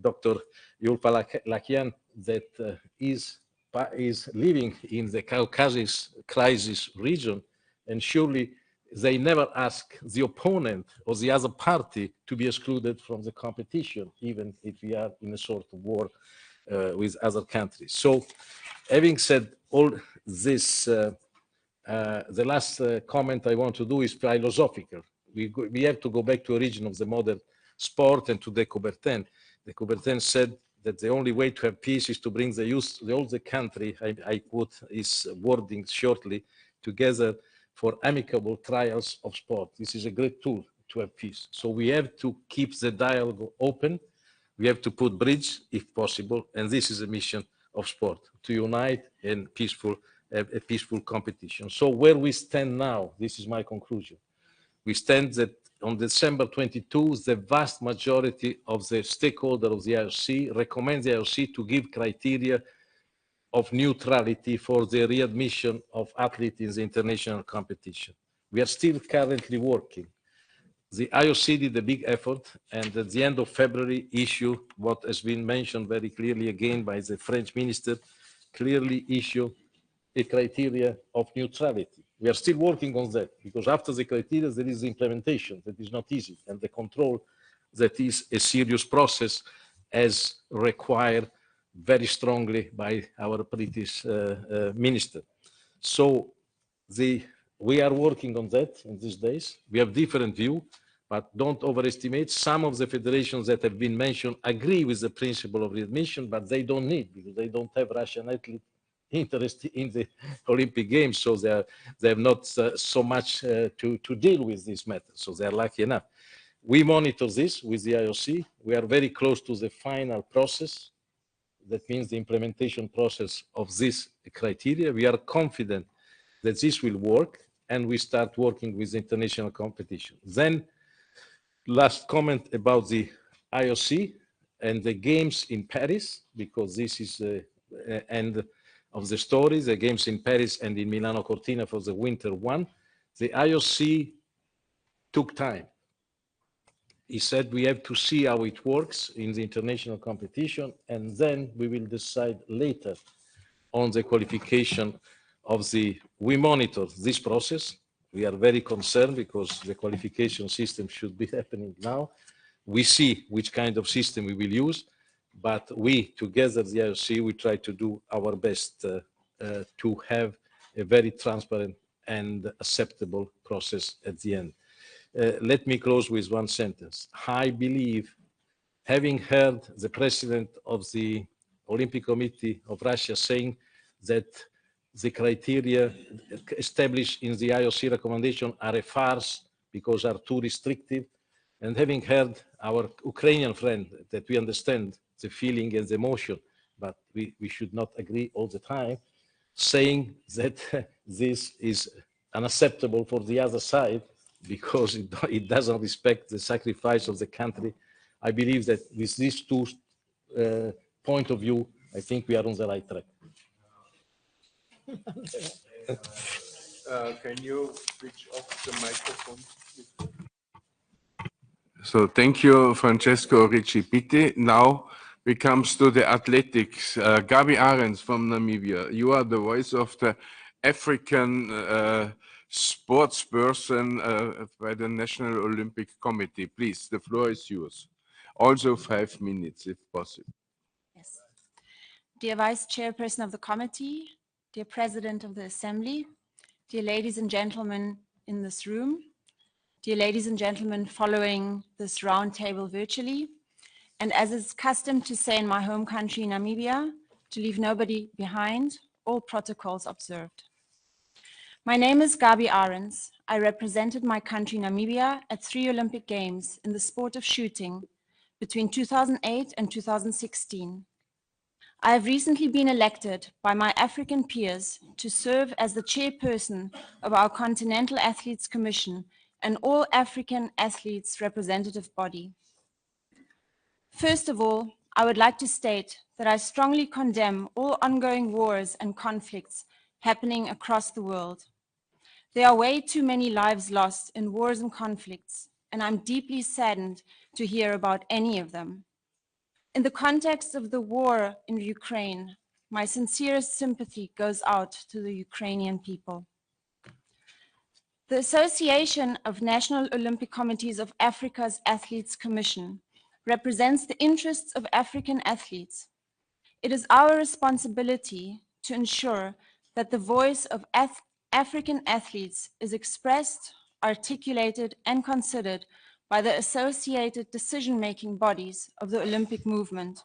Dr. Julpa Lakian that is living in the Caucasus crisis region, and surely they never ask the opponent or the other party to be excluded from the competition, even if we are in a sort of war with other countries. So having said all this, the last comment I want to do is philosophical. We have to go back to origin of the modern sport and to De Coubertin. De Coubertin said that the only way to have peace is to bring the youth, the whole country, I quote his wording shortly, together for amicable trials of sport. This is a great tool to have peace. So we have to keep the dialogue open. We have to put bridge if possible. And this is a mission of sport, to unite in a peaceful competition. So where we stand now, this is my conclusion. We stand that on December 22, the vast majority of the stakeholders of the IOC recommend the IOC to give criteria of neutrality for the readmission of athletes in the international competition. We are still currently working. The IOC did a big effort, and at the end of February issue what has been mentioned very clearly again by the French minister, clearly issue a criteria of neutrality. We are still working on that, because after the criteria there is the implementation that is not easy, and the control that is a serious process as required very strongly by our British minister. So we are working on that in these days. We have different view, but don't overestimate. Some of the federations that have been mentioned agree with the principle of readmission, but they don't need, because they don't have Russian athletes interested in the Olympic Games, so they have not so much to deal with this matter, so they are lucky enough. We monitor this with the IOC. We are very close to the final process. That means the implementation process of this criteria. We are confident that this will work, and we start working with international competition. Then, last comment about the IOC and the games in Paris, because this is the end of the story, the games in Paris and in Milano Cortina for the winter one. The IOC took time. He said we have to see how it works in the international competition, and then we will decide later on the qualification of the, we monitor this process. We are very concerned because the qualification system should be happening now. We see which kind of system we will use, but we, together, the IOC, we try to do our best to have a very transparent and acceptable process at the end. Let me close with one sentence. I believe, having heard the president of the Olympic Committee of Russia saying that the criteria established in the IOC recommendation are a farce because are too restrictive, and having heard our Ukrainian friend that we understand the feeling and the emotion, but we should not agree all the time, saying that this is unacceptable for the other side because it doesn't respect the sacrifice of the country. I believe that with these two point of view, I think we are on the right track. Can you switch off the microphone? So thank you, Francesco Ricci-Pitti. Now we come to the athletics. Gabi Arens from Namibia, you are the voice of the African sports person by the National Olympic Committee. Please, the floor is yours. Also 5 minutes, if possible. Yes. Dear Vice Chairperson of the Committee, dear President of the Assembly, dear ladies and gentlemen in this room, dear ladies and gentlemen following this roundtable virtually, and as is custom to say in my home country, Namibia, to leave nobody behind, all protocols observed. My name is Gabi Arends. I represented my country Namibia at 3 Olympic Games in the sport of shooting between 2008 and 2016. I have recently been elected by my African peers to serve as the chairperson of our Continental Athletes Commission, an all African athletes representative body. First of all, I would like to state that I strongly condemn all ongoing wars and conflicts happening across the world. There are way too many lives lost in wars and conflicts, and I'm deeply saddened to hear about any of them. In the context of the war in Ukraine, my sincerest sympathy goes out to the Ukrainian people. The Association of National Olympic Committees of Africa's Athletes Commission represents the interests of African athletes. It is our responsibility to ensure that the voice of African athletes is expressed, articulated, and considered by the associated decision-making bodies of the Olympic movement.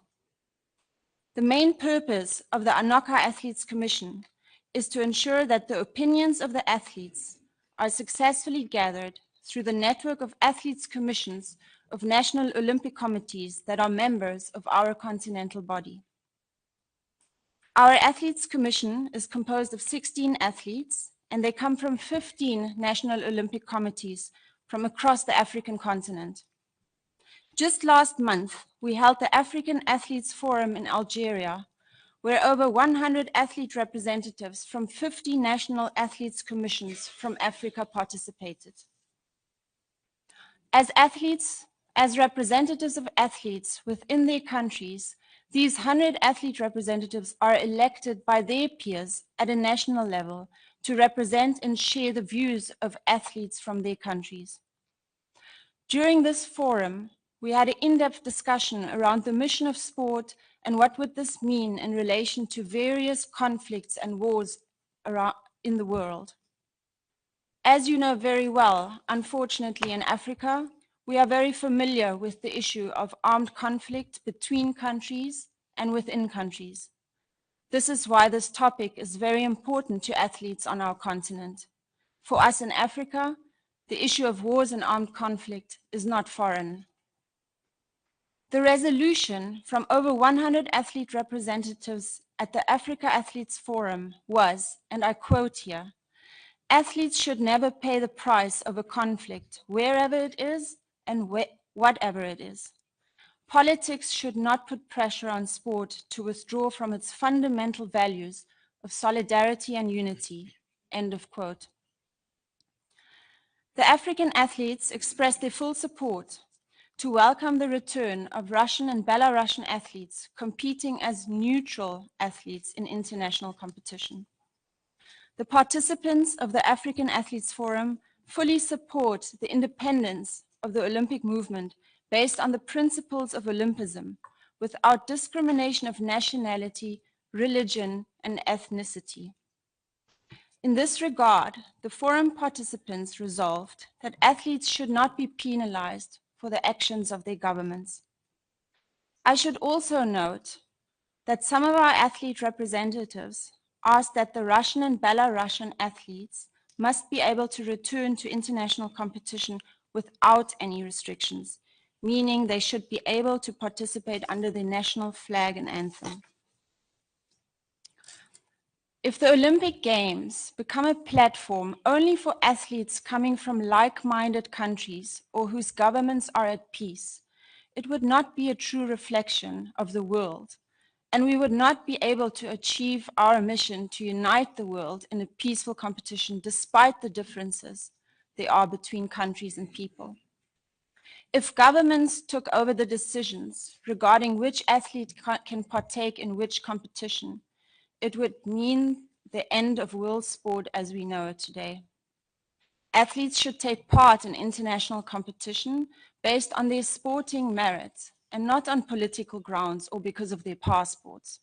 The main purpose of the ANOCA Athletes Commission is to ensure that the opinions of the athletes are successfully gathered through the network of athletes commissions of national Olympic committees that are members of our continental body. Our Athletes Commission is composed of 16 athletes, and they come from 15 national Olympic committees from across the African continent. Just last month, we held the African Athletes Forum in Algeria, where over 100 athlete representatives from 50 national athletes commissions from Africa participated. As athletes, as representatives of athletes within their countries, these 100 athlete representatives are elected by their peers at a national level to represent and share the views of athletes from their countries. During this forum, we had an in-depth discussion around the mission of sport and what would this mean in relation to various conflicts and wars around in the world. As you know very well, unfortunately in Africa, we are very familiar with the issue of armed conflict between countries and within countries. This is why this topic is very important to athletes on our continent. For us in Africa, the issue of wars and armed conflict is not foreign. The resolution from over 100 athlete representatives at the Africa Athletes Forum was, and I quote here, "Athletes should never pay the price of a conflict, wherever it is and whatever it is. Politics should not put pressure on sport to withdraw from its fundamental values of solidarity and unity." End of quote. The African athletes expressed their full support to welcome the return of Russian and Belarusian athletes competing as neutral athletes in international competition. The participants of the African Athletes Forum fully support the independence of the Olympic movement based on the principles of Olympism, without discrimination of nationality, religion, and ethnicity. In this regard, the forum participants resolved that athletes should not be penalized for the actions of their governments. I should also note that some of our athlete representatives asked that the Russian and Belarusian athletes must be able to return to international competition without any restrictions, meaning they should be able to participate under the national flag and anthem. If the Olympic Games become a platform only for athletes coming from like-minded countries or whose governments are at peace, it would not be a true reflection of the world, and we would not be able to achieve our mission to unite the world in a peaceful competition despite the differences there are between countries and people. If governments took over the decisions regarding which athlete can partake in which competition, it would mean the end of world sport as we know it today. Athletes should take part in international competition based on their sporting merits and not on political grounds or because of their passports.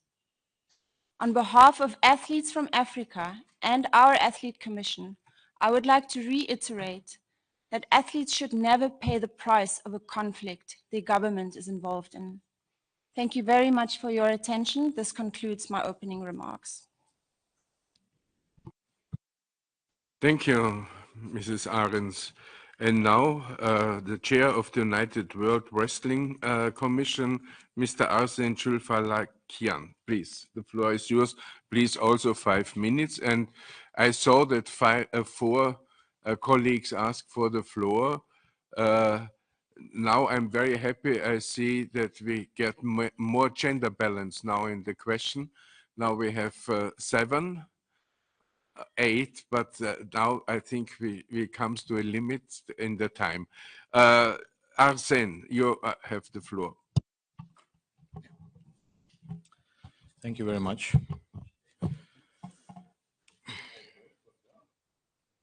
On behalf of athletes from Africa and our Athlete Commission, I would like to reiterate that athletes should never pay the price of a conflict their government is involved in. Thank you very much for your attention. This concludes my opening remarks. Thank you, Mrs. Ahrens. And now, the chair of the United World Wrestling Commission, Mr. Arsene Chulfalakian. Please, the floor is yours. Please, also 5 minutes. And I saw that four colleagues asked for the floor. Now I'm very happy. I see that we get more gender balance now in the question. Now we have 7. 8, but now I think we comes to a limit in the time. Arsene, you have the floor. Thank you very much.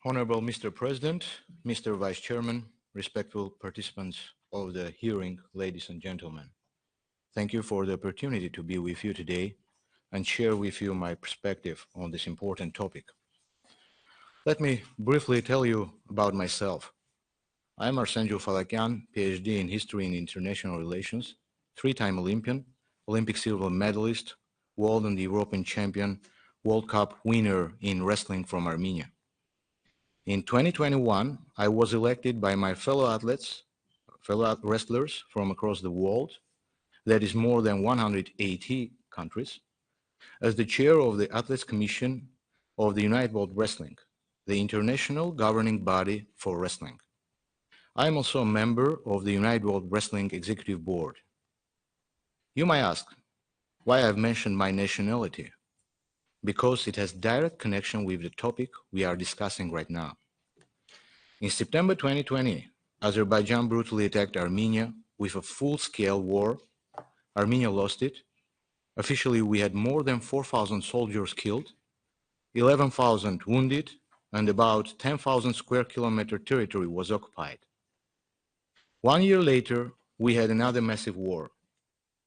Honorable Mr. President, Mr. Vice Chairman, respectful participants of the hearing, ladies and gentlemen. Thank you for the opportunity to be with you today and share with you my perspective on this important topic. Let me briefly tell you about myself. I'm Arsene Chulfalakian, PhD in History and International Relations, 3-time Olympian, Olympic silver medalist, world and European champion, World Cup winner in wrestling from Armenia. In 2021, I was elected by my fellow wrestlers from across the world, that is more than 180 countries, as the chair of the Athletes Commission of the United World Wrestling, the international governing body for wrestling. I am also a member of the United World Wrestling Executive Board. You might ask why I've mentioned my nationality, because it has direct connection with the topic we are discussing right now. In September 2020, Azerbaijan brutally attacked Armenia with a full-scale war. Armenia lost it. Officially, we had more than 4,000 soldiers killed, 11,000 wounded, and about 10,000 square kilometer territory was occupied. 1 year later, we had another massive war,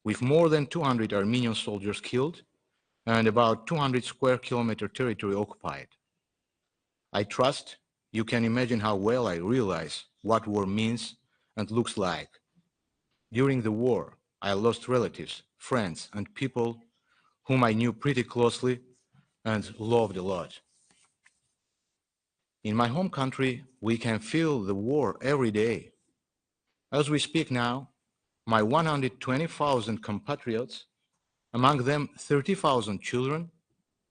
with more than 200 Armenian soldiers killed and about 200 square kilometer territory occupied. I trust you can imagine how well I realize what war means and looks like. During the war, I lost relatives, friends, and people whom I knew pretty closely and loved a lot. In my home country, we can feel the war every day. As we speak now, my 120,000 compatriots, among them 30,000 children,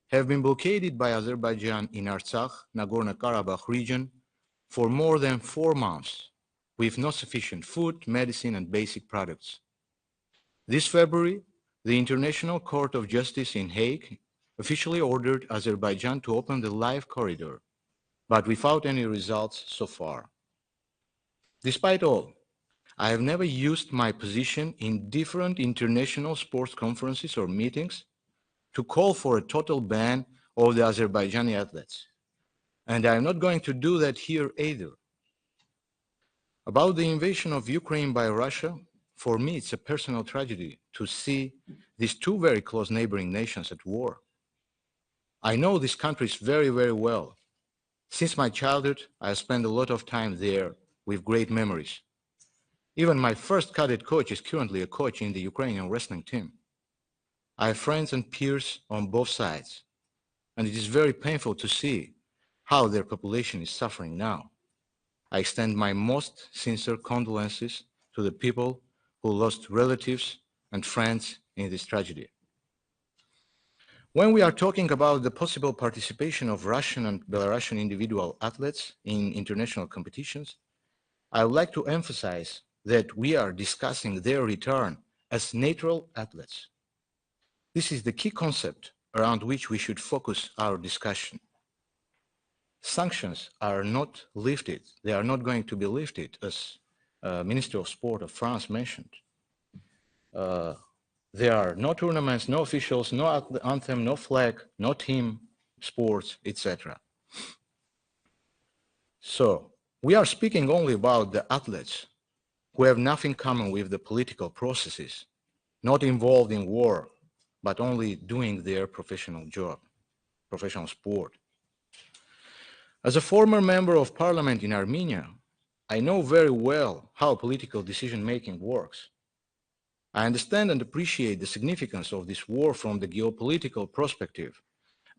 have been blockaded by Azerbaijan in Artsakh, Nagorno-Karabakh region for more than 4 months, with no sufficient food, medicine, and basic products. This February, the International Court of Justice in Hague officially ordered Azerbaijan to open the life corridor, but without any results so far. Despite all, I have never used my position in different international sports conferences or meetings to call for a total ban of the Azerbaijani athletes. And I am not going to do that here either. About the invasion of Ukraine by Russia, for me it's a personal tragedy to see these two very close neighboring nations at war. I know these countries very, very well. Since my childhood, I have spent a lot of time there with great memories. Even my first cadet coach is currently a coach in the Ukrainian wrestling team. I have friends and peers on both sides, and it is very painful to see how their population is suffering now. I extend my most sincere condolences to the people who lost relatives and friends in this tragedy. When we are talking about the possible participation of Russian and Belarusian individual athletes in international competitions, I would like to emphasize that we are discussing their return as neutral athletes. This is the key concept around which we should focus our discussion. Sanctions are not lifted. They are not going to be lifted, as Minister of Sport of France mentioned. There are no tournaments, no officials, no anthem, no flag, no team, sports, etc. So we are speaking only about the athletes who have nothing common with the political processes, not involved in war, but only doing their professional job, professional sport. As a former member of parliament in Armenia, I know very well how political decision-making works. I understand and appreciate the significance of this war from the geopolitical perspective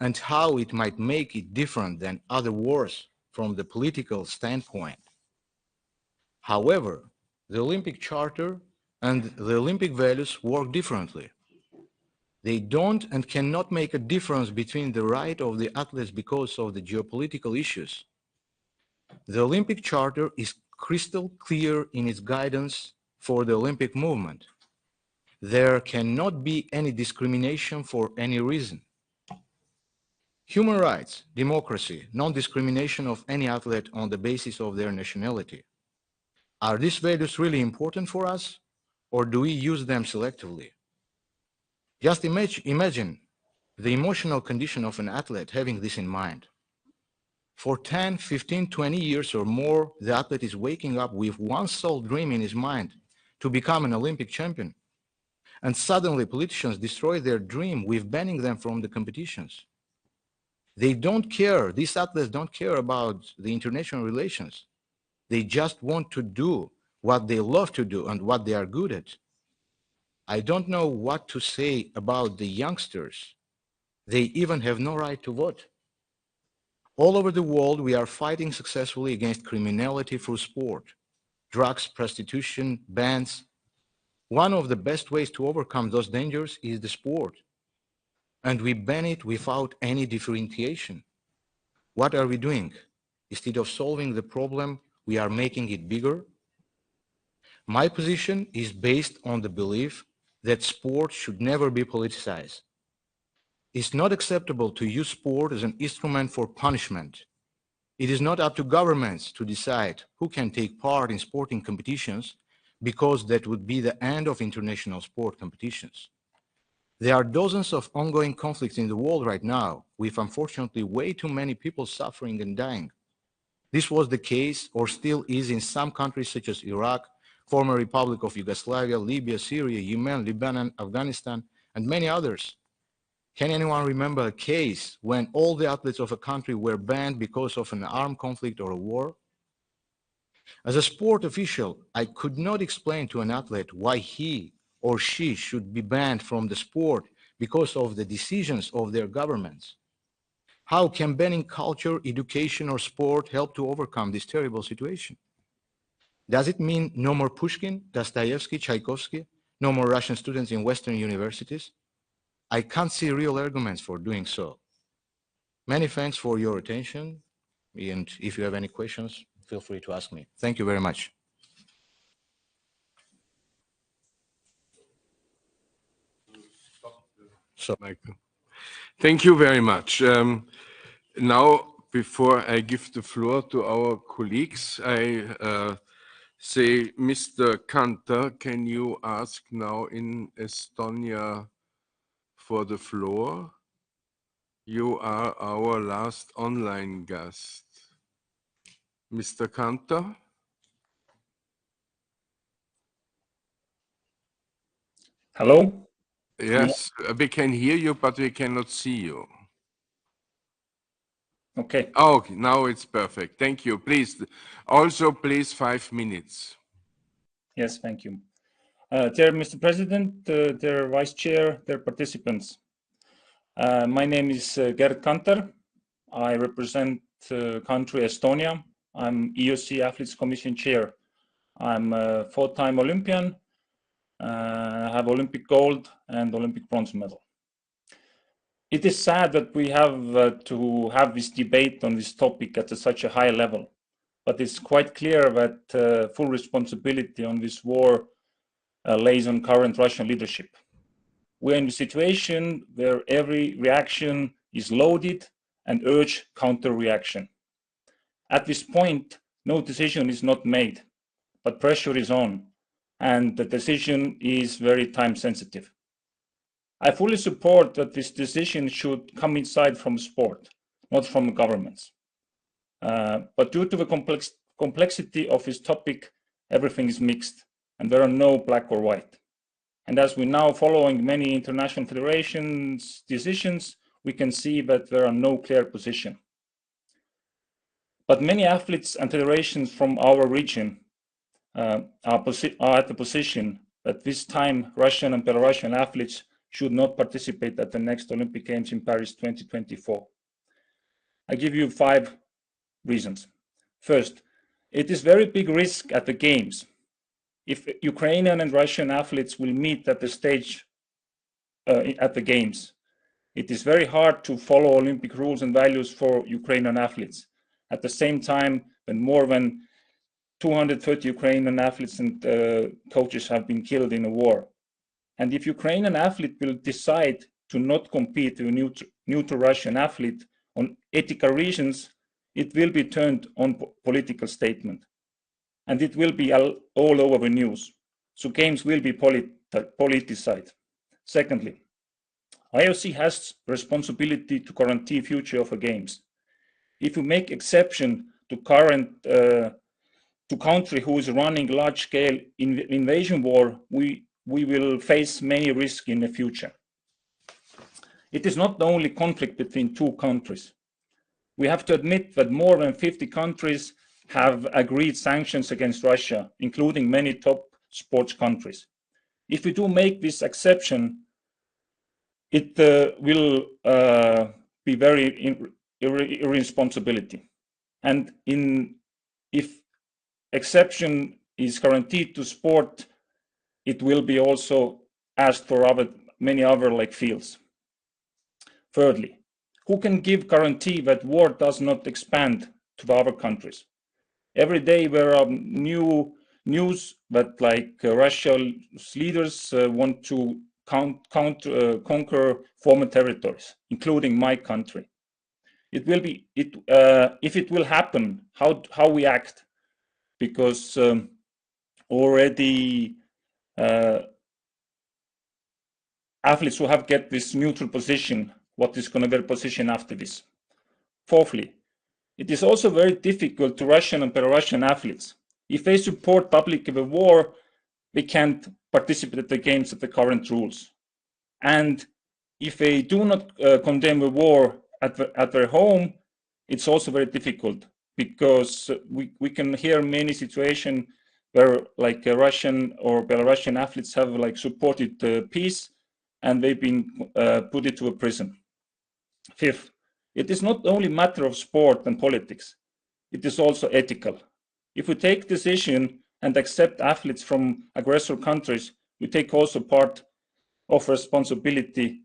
and how it might make it different than other wars from the political standpoint. However, the Olympic Charter and the Olympic values work differently. They don't and cannot make a difference between the right of the athletes because of the geopolitical issues. The Olympic Charter is crystal clear in its guidance for the Olympic movement. There cannot be any discrimination for any reason. Human rights, democracy, non-discrimination of any athlete on the basis of their nationality. Are these values really important for us, or do we use them selectively? Just imagine the emotional condition of an athlete having this in mind. For 10, 15, 20 years or more, the athlete is waking up with one sole dream in his mind, to become an Olympic champion. And suddenly politicians destroy their dream with banning them from the competitions. They don't care, these athletes don't care about the international relations. They just want to do what they love to do and what they are good at. I don't know what to say about the youngsters. They even have no right to vote. All over the world, we are fighting successfully against criminality through sport, drugs, prostitution, bans. One of the best ways to overcome those dangers is the sport. And we ban it without any differentiation. What are we doing? Instead of solving the problem, we are making it bigger. My position is based on the belief that sport should never be politicized. It's not acceptable to use sport as an instrument for punishment. It is not up to governments to decide who can take part in sporting competitions, because that would be the end of international sport competitions. There are dozens of ongoing conflicts in the world right now, with unfortunately way too many people suffering and dying. This was the case, or still is, in some countries such as Iraq, former Republic of Yugoslavia, Libya, Syria, Yemen, Lebanon, Afghanistan, and many others. Can anyone remember a case when all the athletes of a country were banned because of an armed conflict or a war? As a sport official, I could not explain to an athlete why he or she should be banned from the sport because of the decisions of their governments. How can banning culture, education, or sport help to overcome this terrible situation? Does it mean no more Pushkin, Dostoevsky, Tchaikovsky, no more Russian students in Western universities? I can't see real arguments for doing so. Many thanks for your attention, and if you have any questions, feel free to ask me. Thank you very much. So, Michael, thank you very much. Now, before I give the floor to our colleagues, I say, Mr. Kanter, can you ask now in Estonia for the floor? You are our last online guest. Mr. Kanter? Hello? Yes, we can hear you, but we cannot see you. Okay. Oh, now it's perfect. Thank you. Please, also please 5 minutes. Yes, thank you. Dear Mr. President, dear Vice Chair, dear participants. My name is Gerd Kanter. I represent country Estonia. I'm EOC Athletes Commission Chair. I'm a 4-time Olympian. I have Olympic gold and Olympic bronze medal. It is sad that we have to have this debate on this topic at such a high level, but it's quite clear that full responsibility on this war lays on current Russian leadership. We're in a situation where every reaction is loaded and urge counter-reaction. At this point, no decision is not made, but pressure is on, and the decision is very time sensitive. I fully support that this decision should come inside from sport, not from governments. But due to the complexity of this topic, everything is mixed, and there are no black or white. And as we now following many international federations' decisions, we can see that there are no clear position. But many athletes and federations from our region are at the position that this time Russian and Belarusian athletes should not participate at the next Olympic Games in Paris 2024. I give you 5 reasons. First, it is very big risk at the Games. If Ukrainian and Russian athletes will meet at the stage at the Games, it is very hard to follow Olympic rules and values for Ukrainian athletes. At the same time, when more than 230 Ukrainian athletes and coaches have been killed in a war. And if Ukrainian athlete will decide to not compete with a neutral Russian athlete on ethical reasons, it will be turned on political statement. And it will be all over the news. So Games will be politicized. Secondly, IOC has responsibility to guarantee future of the Games. If we make exception to current to country who is running large-scale invasion war, we will face many risks in the future. It is not the only conflict between two countries. We have to admit that more than 50 countries have agreed sanctions against Russia, including many top sports countries. If we do make this exception, it will be very irresponsibility. And if exception is guaranteed to sport, it will be also asked for many other like fields. Thirdly, who can give guarantee that war does not expand to the other countries? Every day there are new news that like Russia's leaders want to conquer former territories, including my country. It will be if it will happen, how we act, because already athletes who have get this neutral position, what is going to be their position after this? Fourthly, it is also very difficult to Russian and Belarusian athletes. If they support publicly the war, they can't participate at the Games at the current rules. And if they do not condemn the war at their home, it's also very difficult, because we can hear many situations where like Russian or Belarusian athletes have like supported peace and they've been put into a prison. Fifth, it is not only a matter of sport and politics, it is also ethical. If we take decision and accept athletes from aggressor countries, we take also part of responsibility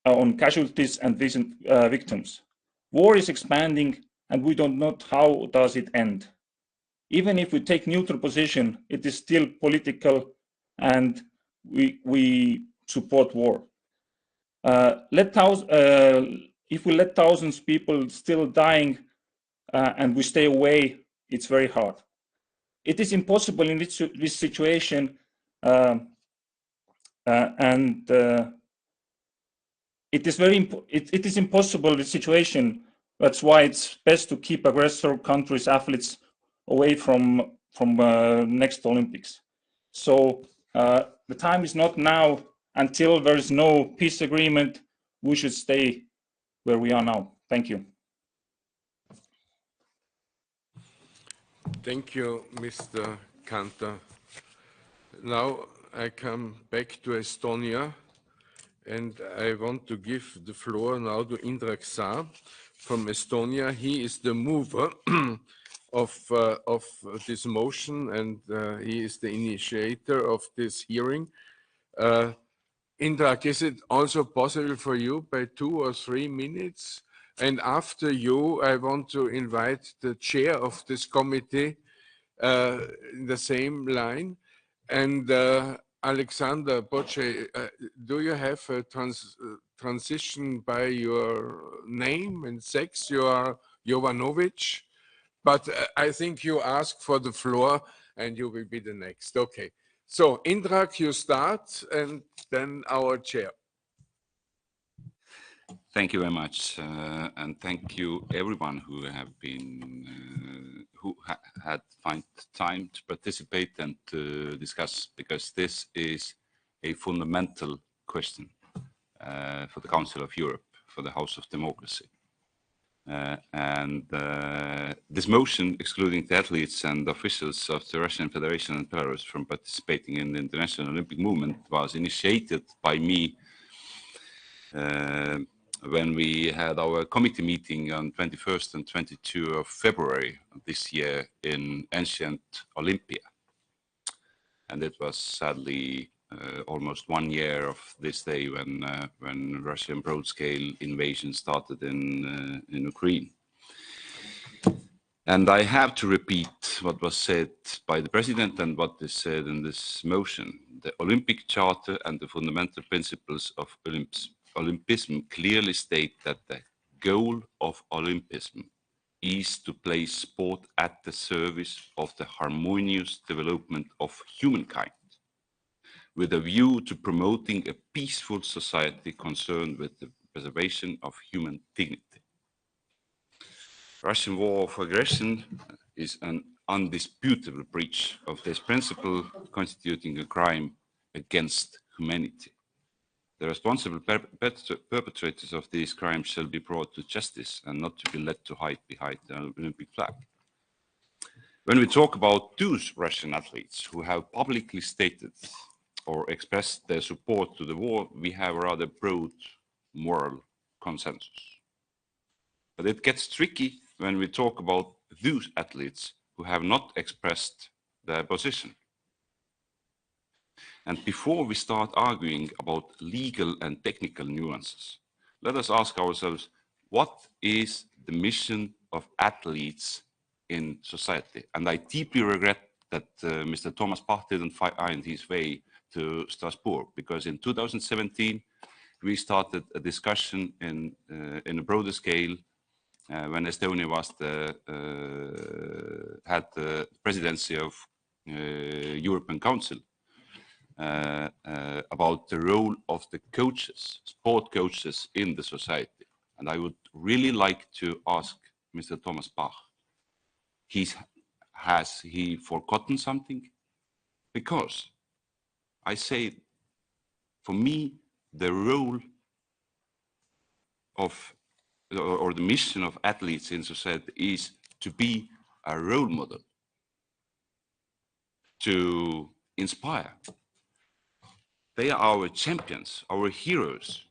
on casualties and victims. War is expanding and we don't know how does it end. Even if we take neutral position, it is still political and we support war. If we let thousands of people still dying and we stay away, it's very hard. It is impossible in this situation it is impossible the situation. That's why it's best to keep aggressor countries' athletes away from next Olympics. So the time is not now. Until there is no peace agreement, we should stay where we are now. Thank you. Thank you, Mr. Kanter. Now I come back to Estonia, and I want to give the floor now to Indrek Saar from Estonia. He is the mover of this motion, and he is the initiator of this hearing. Indrek, is it also possible for you by 2 or 3 minutes? And after you, I want to invite the chair of this committee in the same line. And Alexander Boce, do you have a transition by your name and sex? You are Jovanovic, but I think you ask for the floor and you will be the next. Okay. So Indrek, you start, and then our chair. Thank you very much, and thank you everyone who have been had find time to participate and to discuss, because this is a fundamental question for the Council of Europe, for the House of Democracy. This motion excluding the athletes and officials of the Russian Federation and Belarus from participating in the International Olympic movement was initiated by me when we had our committee meeting on 21st and 22 of February this year in ancient Olympia. And it was sadly almost 1 year of this day when Russian broad-scale invasion started in Ukraine. And I have to repeat what was said by the President and what is said in this motion. The Olympic Charter and the fundamental principles of Olympism clearly state that the goal of Olympism is to place sport at the service of the harmonious development of humankind, with a view to promoting a peaceful society concerned with the preservation of human dignity. Russian war of aggression is an undisputable breach of this principle, constituting a crime against humanity. The responsible perpetrators of these crimes shall be brought to justice and not to be let to hide behind the Olympic flag. When we talk about those Russian athletes who have publicly stated or expressed their support to the war, we have a rather broad moral consensus. But it gets tricky when we talk about those athletes who have not expressed their position. And before we start arguing about legal and technical nuances, let us ask ourselves, what is the mission of athletes in society? And I deeply regret that Mr. Thomas Bach didn't find his way to Strasbourg, because in 2017, we started a discussion in a broader scale when Estonia was had the presidency of European Council about the role of the coaches, sport coaches in the society. And I would really like to ask Mr. Thomas Bach, has he forgotten something? Because I say, for me, the role of or the mission of athletes in society is to be a role model, to inspire. They are our champions, our heroes.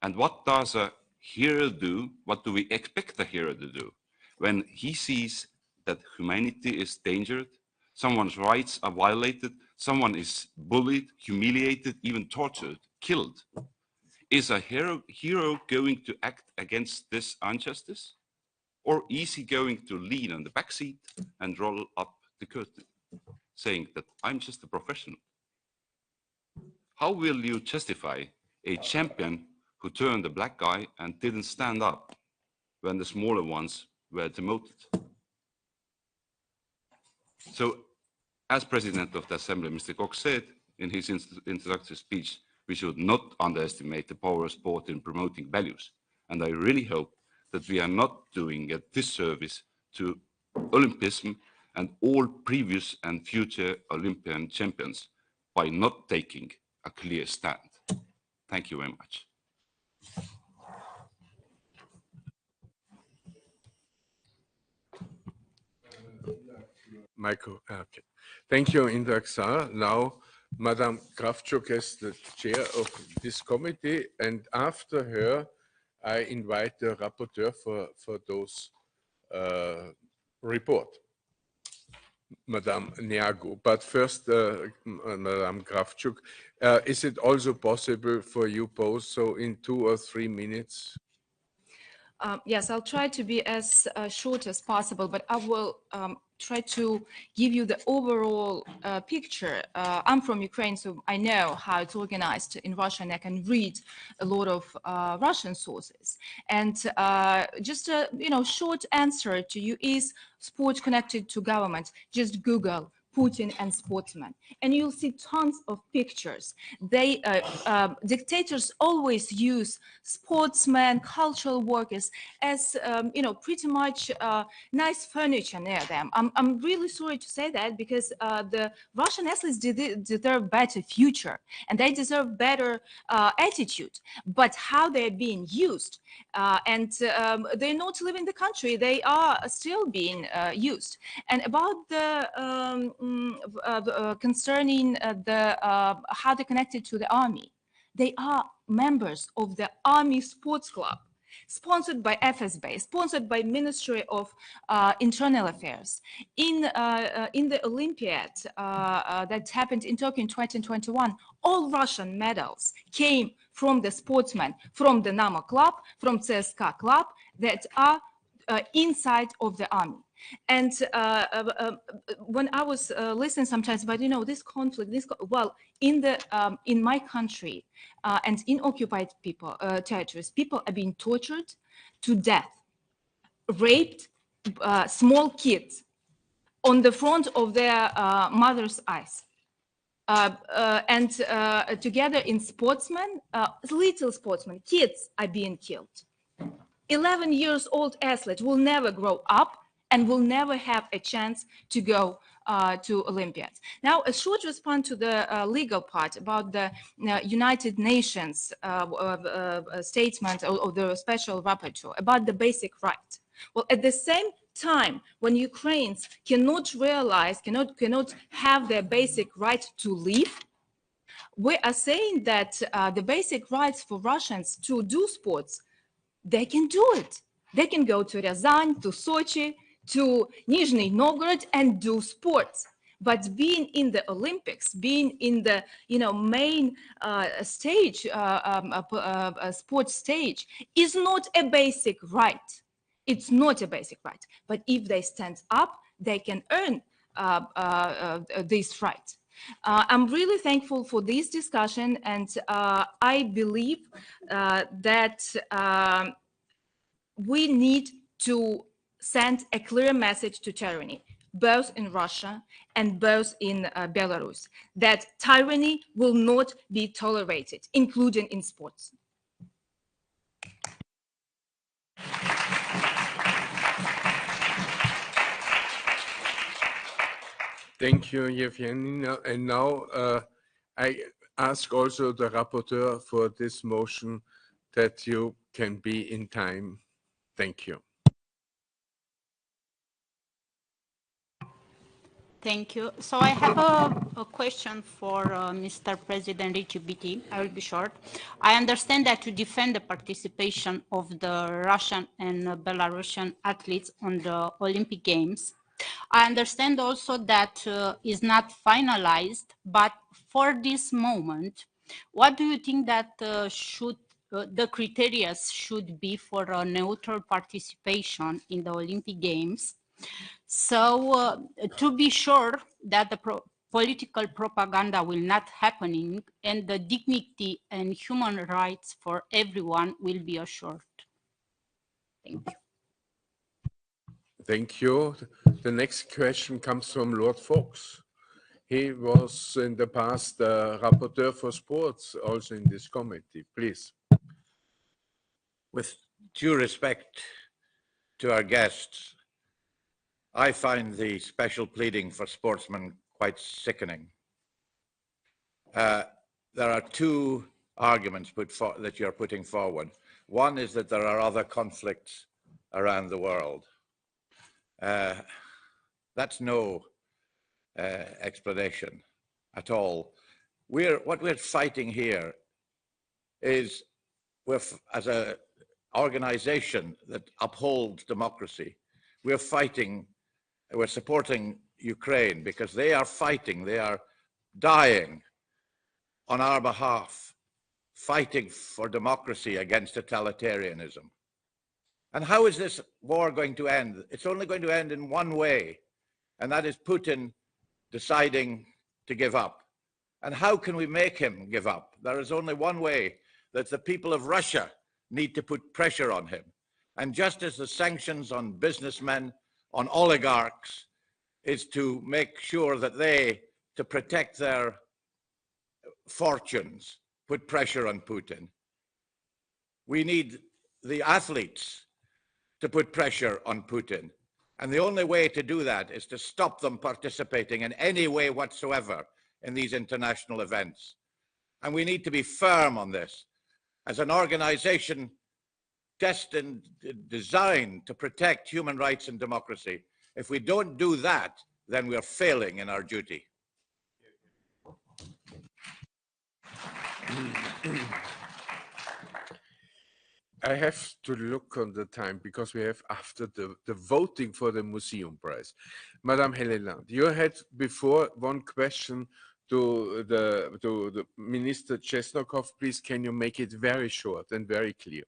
And what does a hero do? What do we expect a hero to do? When he sees that humanity is endangered, someone's rights are violated, someone is bullied, humiliated, even tortured, killed. Is a hero going to act against this injustice? Or is he going to lean on the backseat and roll up the curtain, saying that I'm just a professional? How will you justify a champion who turned a black guy and didn't stand up when the smaller ones were demoted? So, as President of the Assembly, Mr. Cox said in his introductory speech, we should not underestimate the power of sport in promoting values. And I really hope that we are not doing a disservice to Olympism and all previous and future Olympian champions by not taking a clear stand. Thank you very much. Michael, okay. Thank you, Indra Xar. Now, Madam Kravchuk is the chair of this committee, and after her, I invite the rapporteur for those report, Madam Neagu. But first, Madam Kravchuk, is it also possible for you both, so in 2 or 3 minutes? Yes, I'll try to be as short as possible, but I will try to give you the overall picture. I'm from Ukraine, so I know how it's organized in Russia, and I can read a lot of Russian sources. And just a short answer to you is sport connected to government. Just Google Putin and sportsmen, and you'll see tons of pictures. They dictators always use sportsmen, cultural workers as pretty much nice furniture near them. I'm really sorry to say that, because the Russian athletes deserve better future, and they deserve better attitude. But how they're being used, and they're not leaving the country, they are still being used. And about the concerning how they're connected to the army, they are members of the army sports club. sponsored by FSB, sponsored by Ministry of Internal Affairs. In the Olympiad that happened in Tokyo in 2021, all Russian medals came from the sportsmen, from the Dynamo Club, from CSKA Club that are inside of the army. And when I was listening sometimes, but you know, this conflict, well, in my country and in occupied territories, people are being tortured to death, raped, small kids on the front of their mother's eyes. And together in sportsmen, little sportsmen, kids are being killed. 11 years old athlete will never grow up and will never have a chance to go to Olympiads. Now, a short response to the legal part about the United Nations statement of the special rapporteur about the basic right. Well, at the same time, when Ukrainians cannot realize, cannot have their basic right to live, we are saying that the basic rights for Russians to do sports, they can do it. They can go to Ryazan, to Sochi, to Nizhny Novgorod and do sports. But being in the Olympics, being in the main stage, sports stage, is not a basic right. It's not a basic right. But if they stand up, they can earn this right. I'm really thankful for this discussion, and I believe that we need to send a clear message to tyranny, both in Russia and both in Belarus, that tyranny will not be tolerated, including in sports. Thank you, Yevgeny. And now I ask also the rapporteur for this motion that you can be in time. Thank you. Thank you. So I have a question for Mr. President Richie. I will be short. I understand that you defend the participation of the Russian and Belarusian athletes on the Olympic Games. I understand also that is not finalized, but for this moment, what do you think that the criteria should be for a neutral participation in the Olympic Games? So to be sure that the political propaganda will not happening and the dignity and human rights for everyone will be assured. Thank you. Thank you. The next question comes from Lord Fox. He was in the past rapporteur for sports, also in this committee. Please. With due respect to our guests, I find the special pleading for sportsmen quite sickening. There are two arguments that you're putting forward. One is that there are other conflicts around the world. That's no explanation at all. What we're fighting here is, as an organization that upholds democracy, we're supporting Ukraine because they are fighting, they are dying on our behalf, fighting for democracy against totalitarianism. And how is this war going to end? It's only going to end in one way, and that is Putin deciding to give up. And how can we make him give up? There is only one way, that the people of Russia need to put pressure on him. And just as the sanctions on businessmen, on oligarchs, is to make sure that to protect their fortunes, put pressure on Putin. We need the athletes to put pressure on Putin. And the only way to do that is to stop them participating in any way whatsoever in these international events. And we need to be firm on this. As an organization designed to protect human rights and democracy, if we don't do that, then we're failing in our duty. I have to look on the time because we have after the voting for the museum prize. Madame Helena, you had before one question to the Minister Chesnokov. Please, can you make it very short and very clear?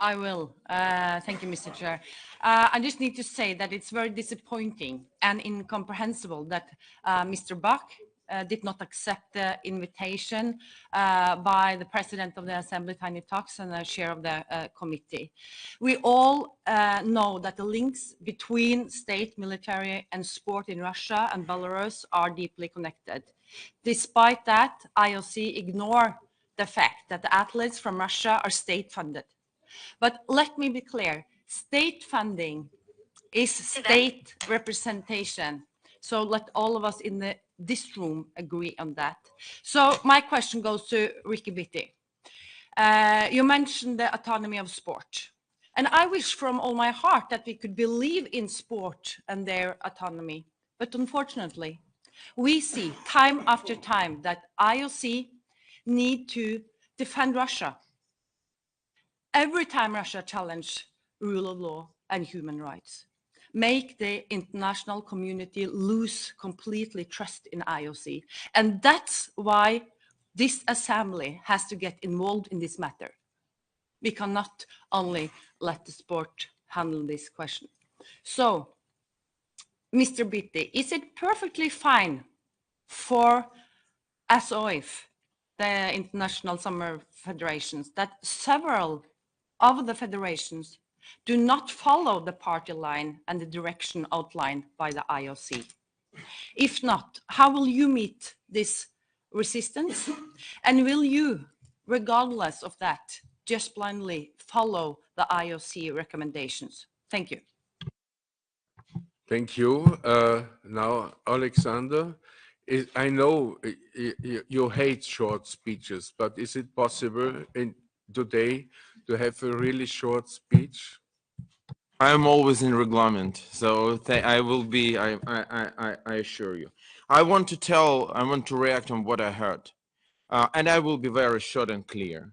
I will. Thank you, Mr. Chair. I just need to say that it's very disappointing and incomprehensible that Mr. Bach did not accept the invitation by the President of the Assembly, Tiny Talks, and the Chair of the committee. We all know that the links between state, military, and sport in Russia and Belarus are deeply connected. Despite that, IOC ignore the fact that the athletes from Russia are state-funded. But let me be clear, state funding is state representation. So let all of us in this room agree on that. So my question goes to Ricky Bitty. You mentioned the autonomy of sport. And I wish from all my heart that we could believe in sport and their autonomy. But unfortunately, we see time after time that IOC need to defend Russia. Every time Russia challenges rule of law and human rights, make the international community lose completely trust in IOC. And that's why this assembly has to get involved in this matter. We cannot only let the sport handle this question. So, Mr. Bitty, is it perfectly fine for SOF, the International Summer Federations, that several of the federations do not follow the party line and the direction outlined by the IOC? If not, how will you meet this resistance? And will you, regardless of that, just blindly follow the IOC recommendations? Thank you. Thank you. Now, Alexander, I know you hate short speeches, but is it possible today to have a really short speech? I am always in reglement, so I will be. I assure you. I want to react on what I heard, and I will be very short and clear.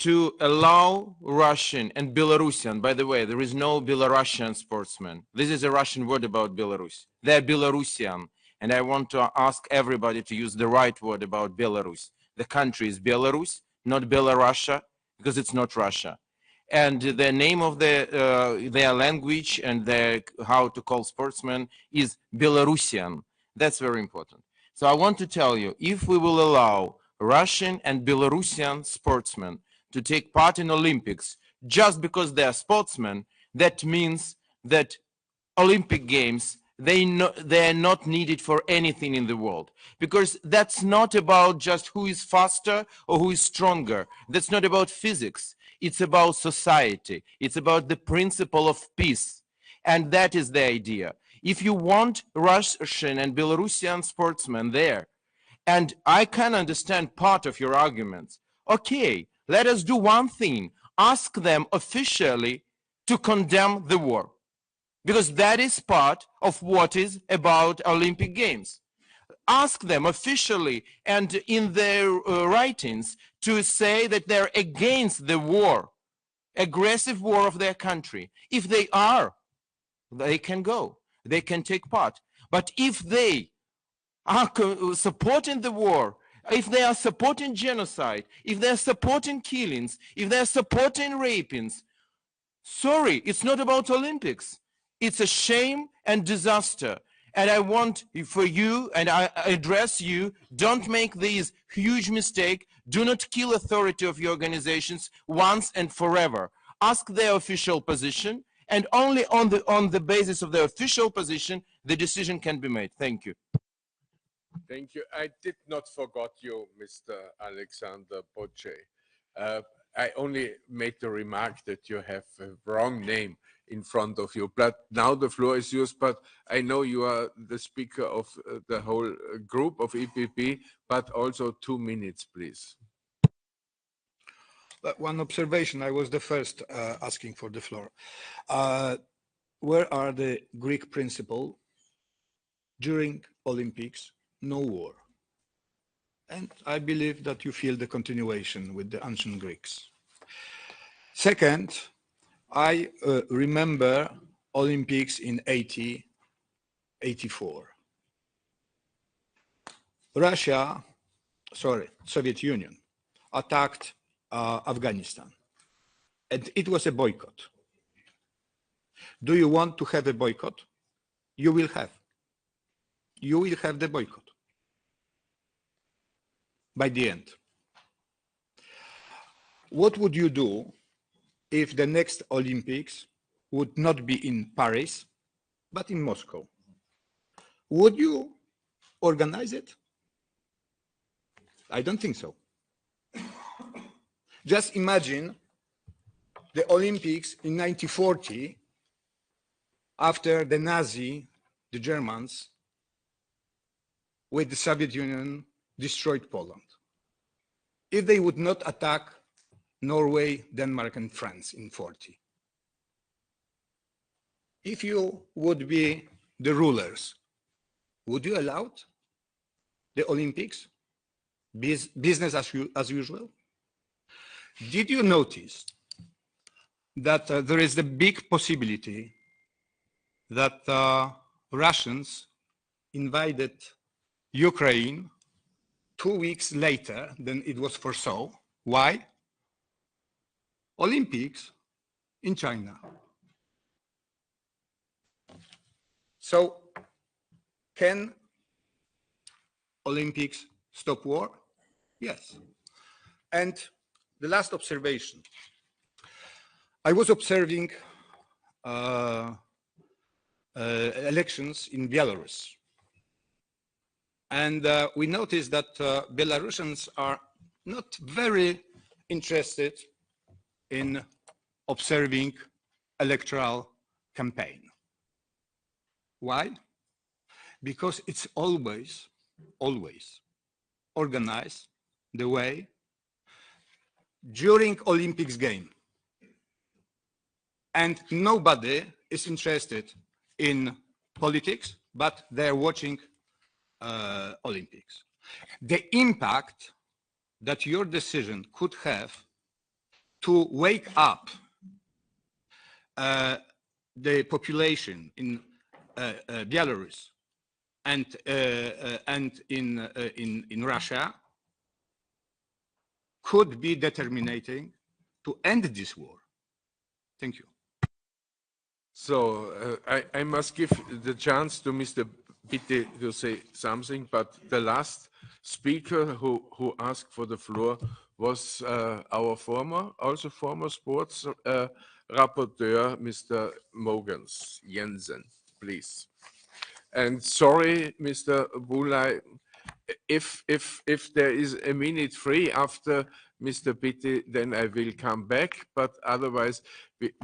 To allow Russian and Belarusian. By the way, there is no Belarusian sportsman. This is a Russian word about Belarus. They're Belarusian, and I want to ask everybody to use the right word about Belarus. The country is Belarus, not Belarus, because it's not Russia. And the name of their language and how to call sportsmen is Belarusian. That's very important. So I want to tell you, if we will allow Russian and Belarusian sportsmen to take part in Olympics just because they are sportsmen, that means that Olympic Games, they are not needed for anything in the world, because that's not about just who is faster or who is stronger. That's not about physics. It's about society. It's about the principle of peace. And that is the idea. If you want Russian and Belarusian sportsmen there, and I can understand part of your arguments, okay, let us do one thing. Ask them officially to condemn the war, because that is part of what is about Olympic Games. Ask them officially and in their writings to say that they're against the war, aggressive war of their country. If they are, they can go, they can take part. But if they are supporting the war, if they are supporting genocide, if they're supporting killings, if they're supporting rapings, sorry, it's not about Olympics. It's a shame and disaster. And I want for you, and I address you, don't make these huge mistake. Do not kill authority of your organizations once and forever. Ask their official position, and only on the basis of their official position, the decision can be made. Thank you. Thank you. I did not forget you, Mr. Alexander Boce. I only made the remark that you have a wrong name in front of you. But now the floor is yours. But I know you are the speaker of the whole group of EPP, but also 2 minutes, please. One observation. I was the first asking for the floor. Where are the Greek principle? During Olympics, no war. And I believe that you feel the continuation with the ancient Greeks. Second, I remember Olympics in 84. Soviet Union attacked Afghanistan, and it was a boycott. Do you want to have a boycott? You will have. You will have the boycott by the end. What would you do if the next Olympics would not be in Paris, but in Moscow? Would you organize it? I don't think so. Just imagine the Olympics in 1940, after the Germans, with the Soviet Union, destroyed Poland. If they would not attack Norway, Denmark, and France in 40. If you would be the rulers, would you allow the Olympics? Business as usual? Did you notice that there is a big possibility that Russians invaded Ukraine 2 weeks later than it was foresaw? Why? Olympics in China. So, can Olympics stop war? Yes. And the last observation. I was observing elections in Belarus. And we noticed that Belarusians are not very interested in observing electoral campaign. Why? Because it's always organized the way during Olympics game. And nobody is interested in politics, but they're watching Olympics. The impact that your decision could have to wake up the population in Belarus and in Russia could be determining to end this war. Thank you. So I must give the chance to Mr. Bitte to say something, but the last speaker who asked for the floor was our former sports rapporteur, Mr. Mogens Jensen, please. And sorry, Mr. Bulai, if there is a minute free after Mr. Bitte, then I will come back, but otherwise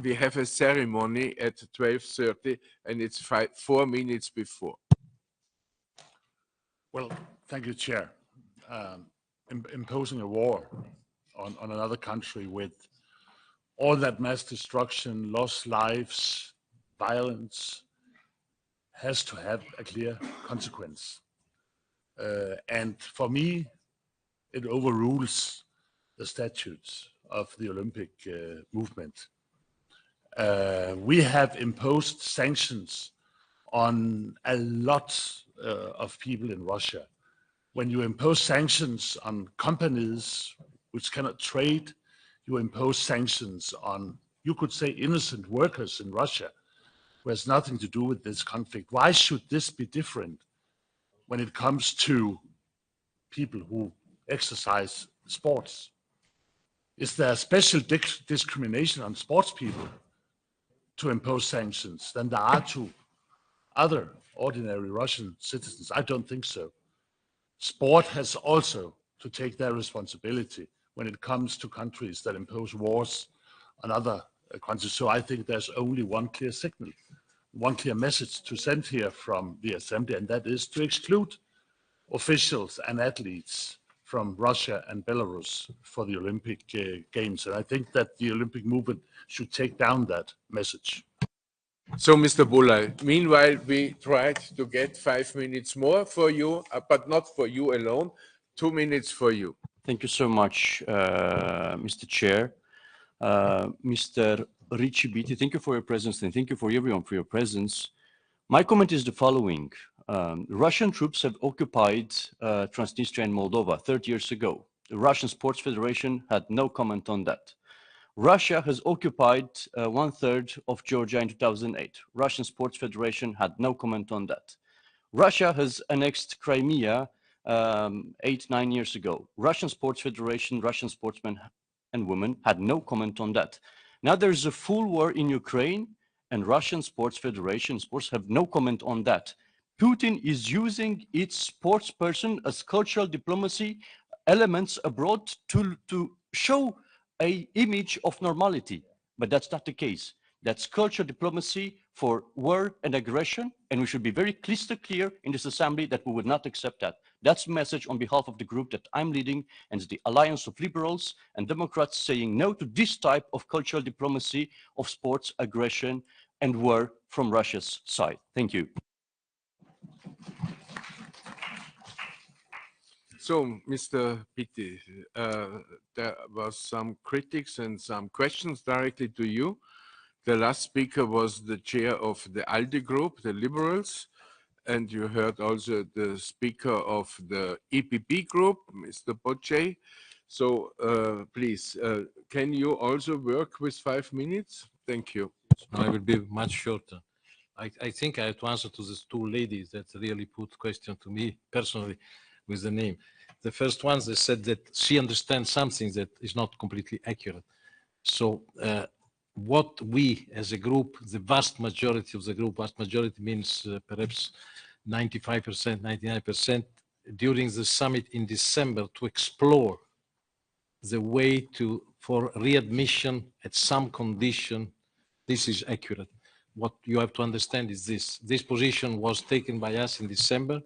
we have a ceremony at 12:30 and it's 4 minutes before. Well, thank you, Chair. Imposing a war on another country with all that mass destruction, lost lives, violence, has to have a clear consequence. And for me, it overrules the statutes of the Olympic movement. We have imposed sanctions on a lot of people in Russia. When you impose sanctions on companies which cannot trade, you impose sanctions on, you could say, innocent workers in Russia, who has nothing to do with this conflict. Why should this be different when it comes to people who exercise sports? Is there a special discrimination on sports people to impose sanctions than there are to other ordinary Russian citizens? I don't think so. Sport has also to take their responsibility when it comes to countries that impose wars on other countries. So I think there's only one clear signal, one clear message to send here from the Assembly, and that is to exclude officials and athletes from Russia and Belarus for the Olympic Games. And I think that the Olympic movement should take down that message. So, Mr. Bulai, meanwhile, we tried to get 5 minutes more for you, but not for you alone, 2 minutes for you. Thank you so much, Mr. Chair. Mr. Ricci-Biti, thank you for your presence and thank you for everyone for your presence. My comment is the following. Russian troops have occupied Transnistria and Moldova 30 years ago. The Russian Sports Federation had no comment on that. Russia has occupied 1/3 of Georgia in 2008. Russian Sports Federation had no comment on that. Russia has annexed Crimea 8-9 years ago. Russian Sports Federation, Russian sportsmen and women had no comment on that. Now there's a full war in Ukraine and Russian Sports Federation sports have no comment on that. Putin is using its sports person as cultural diplomacy elements abroad to show an image of normality, but that's not the case. That's cultural diplomacy for war and aggression, and we should be very crystal clear in this assembly that we would not accept that. That's the message on behalf of the group that I'm leading, and it's the Alliance of Liberals and Democrats saying no to this type of cultural diplomacy of sports aggression and war from Russia's side. Thank you. So, Mr. Pitti, there was some critics and some questions directly to you. The last speaker was the chair of the ALDE group, the Liberals, and you heard also the speaker of the EPP group, Mr. Bocce. So please, can you also work with 5 minutes? Thank you. I will be much shorter. I think I have to answer to these two ladies that really put question to me personally with the name. The first ones, they said that she understands something that is not completely accurate. So what we as a group, the vast majority of the group, vast majority means perhaps 95%, 99%, during the summit in December to explore the way for readmission at some condition. This is accurate. What you have to understand is this position was taken by us in December,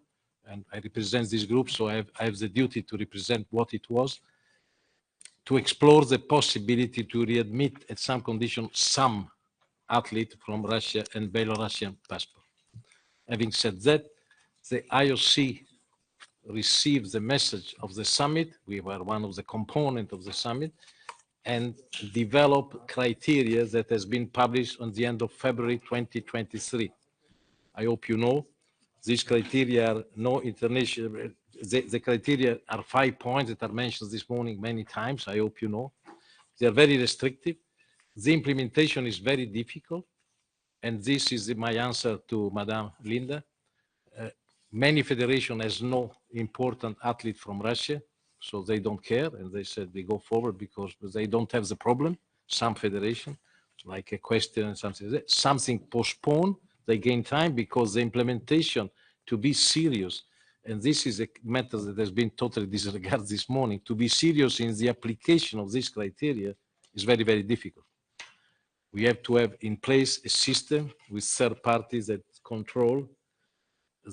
and I represent this group, so I have the duty to represent what it was, to explore the possibility to readmit at some condition some athlete from Russia and Belarusian passport. Having said that, the IOC received the message of the summit. We were one of the components of the summit, and develop criteria that has been published on the end of February 2023. I hope you know, these criteria are no international, the criteria are 5 points that are mentioned this morning many times, I hope you know. They are very restrictive. The implementation is very difficult, and this is my answer to Madame Linda. Many federations has no important athlete from Russia, so they don't care, and they said we go forward because they don't have the problem. Some federation, like a question, something postponed, they gain time because the implementation to be serious, and this is a matter that has been totally disregarded this morning, to be serious in the application of this criteria is very, very difficult. We have to have in place a system with third parties that control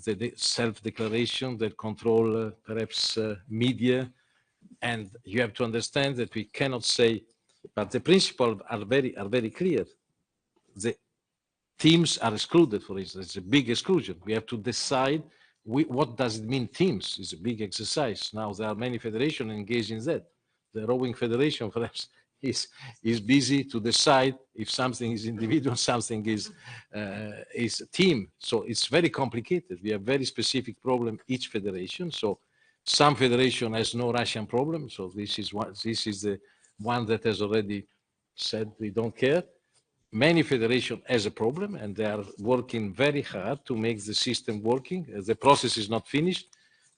the self-declaration, that control perhaps media, and you have to understand that we cannot say, but the principles are very clear. The teams are excluded, for instance. It's a big exclusion. We have to decide what does it mean teams. It's a big exercise. Now there are many federations engaged in that. The rowing federation perhaps is busy to decide if something is individual, something is team. So it's very complicated. We have very specific problem each federation. So some federation has no Russian problem. So this is the one that has already said we don't care. Many federations has a problem, and they are working very hard to make the system working. The process is not finished.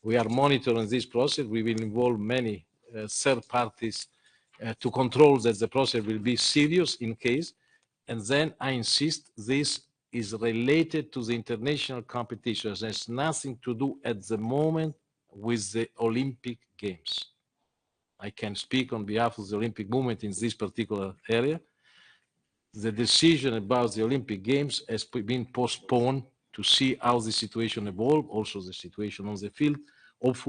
We are monitoring this process. We will involve many third parties to control that the process will be serious in case. And then I insist, this is related to the international competitions. It has nothing to do at the moment with the Olympic Games. I can speak on behalf of the Olympic movement in this particular area. The decision about the Olympic Games has been postponed to see how the situation evolves, also the situation on the field. Hopefully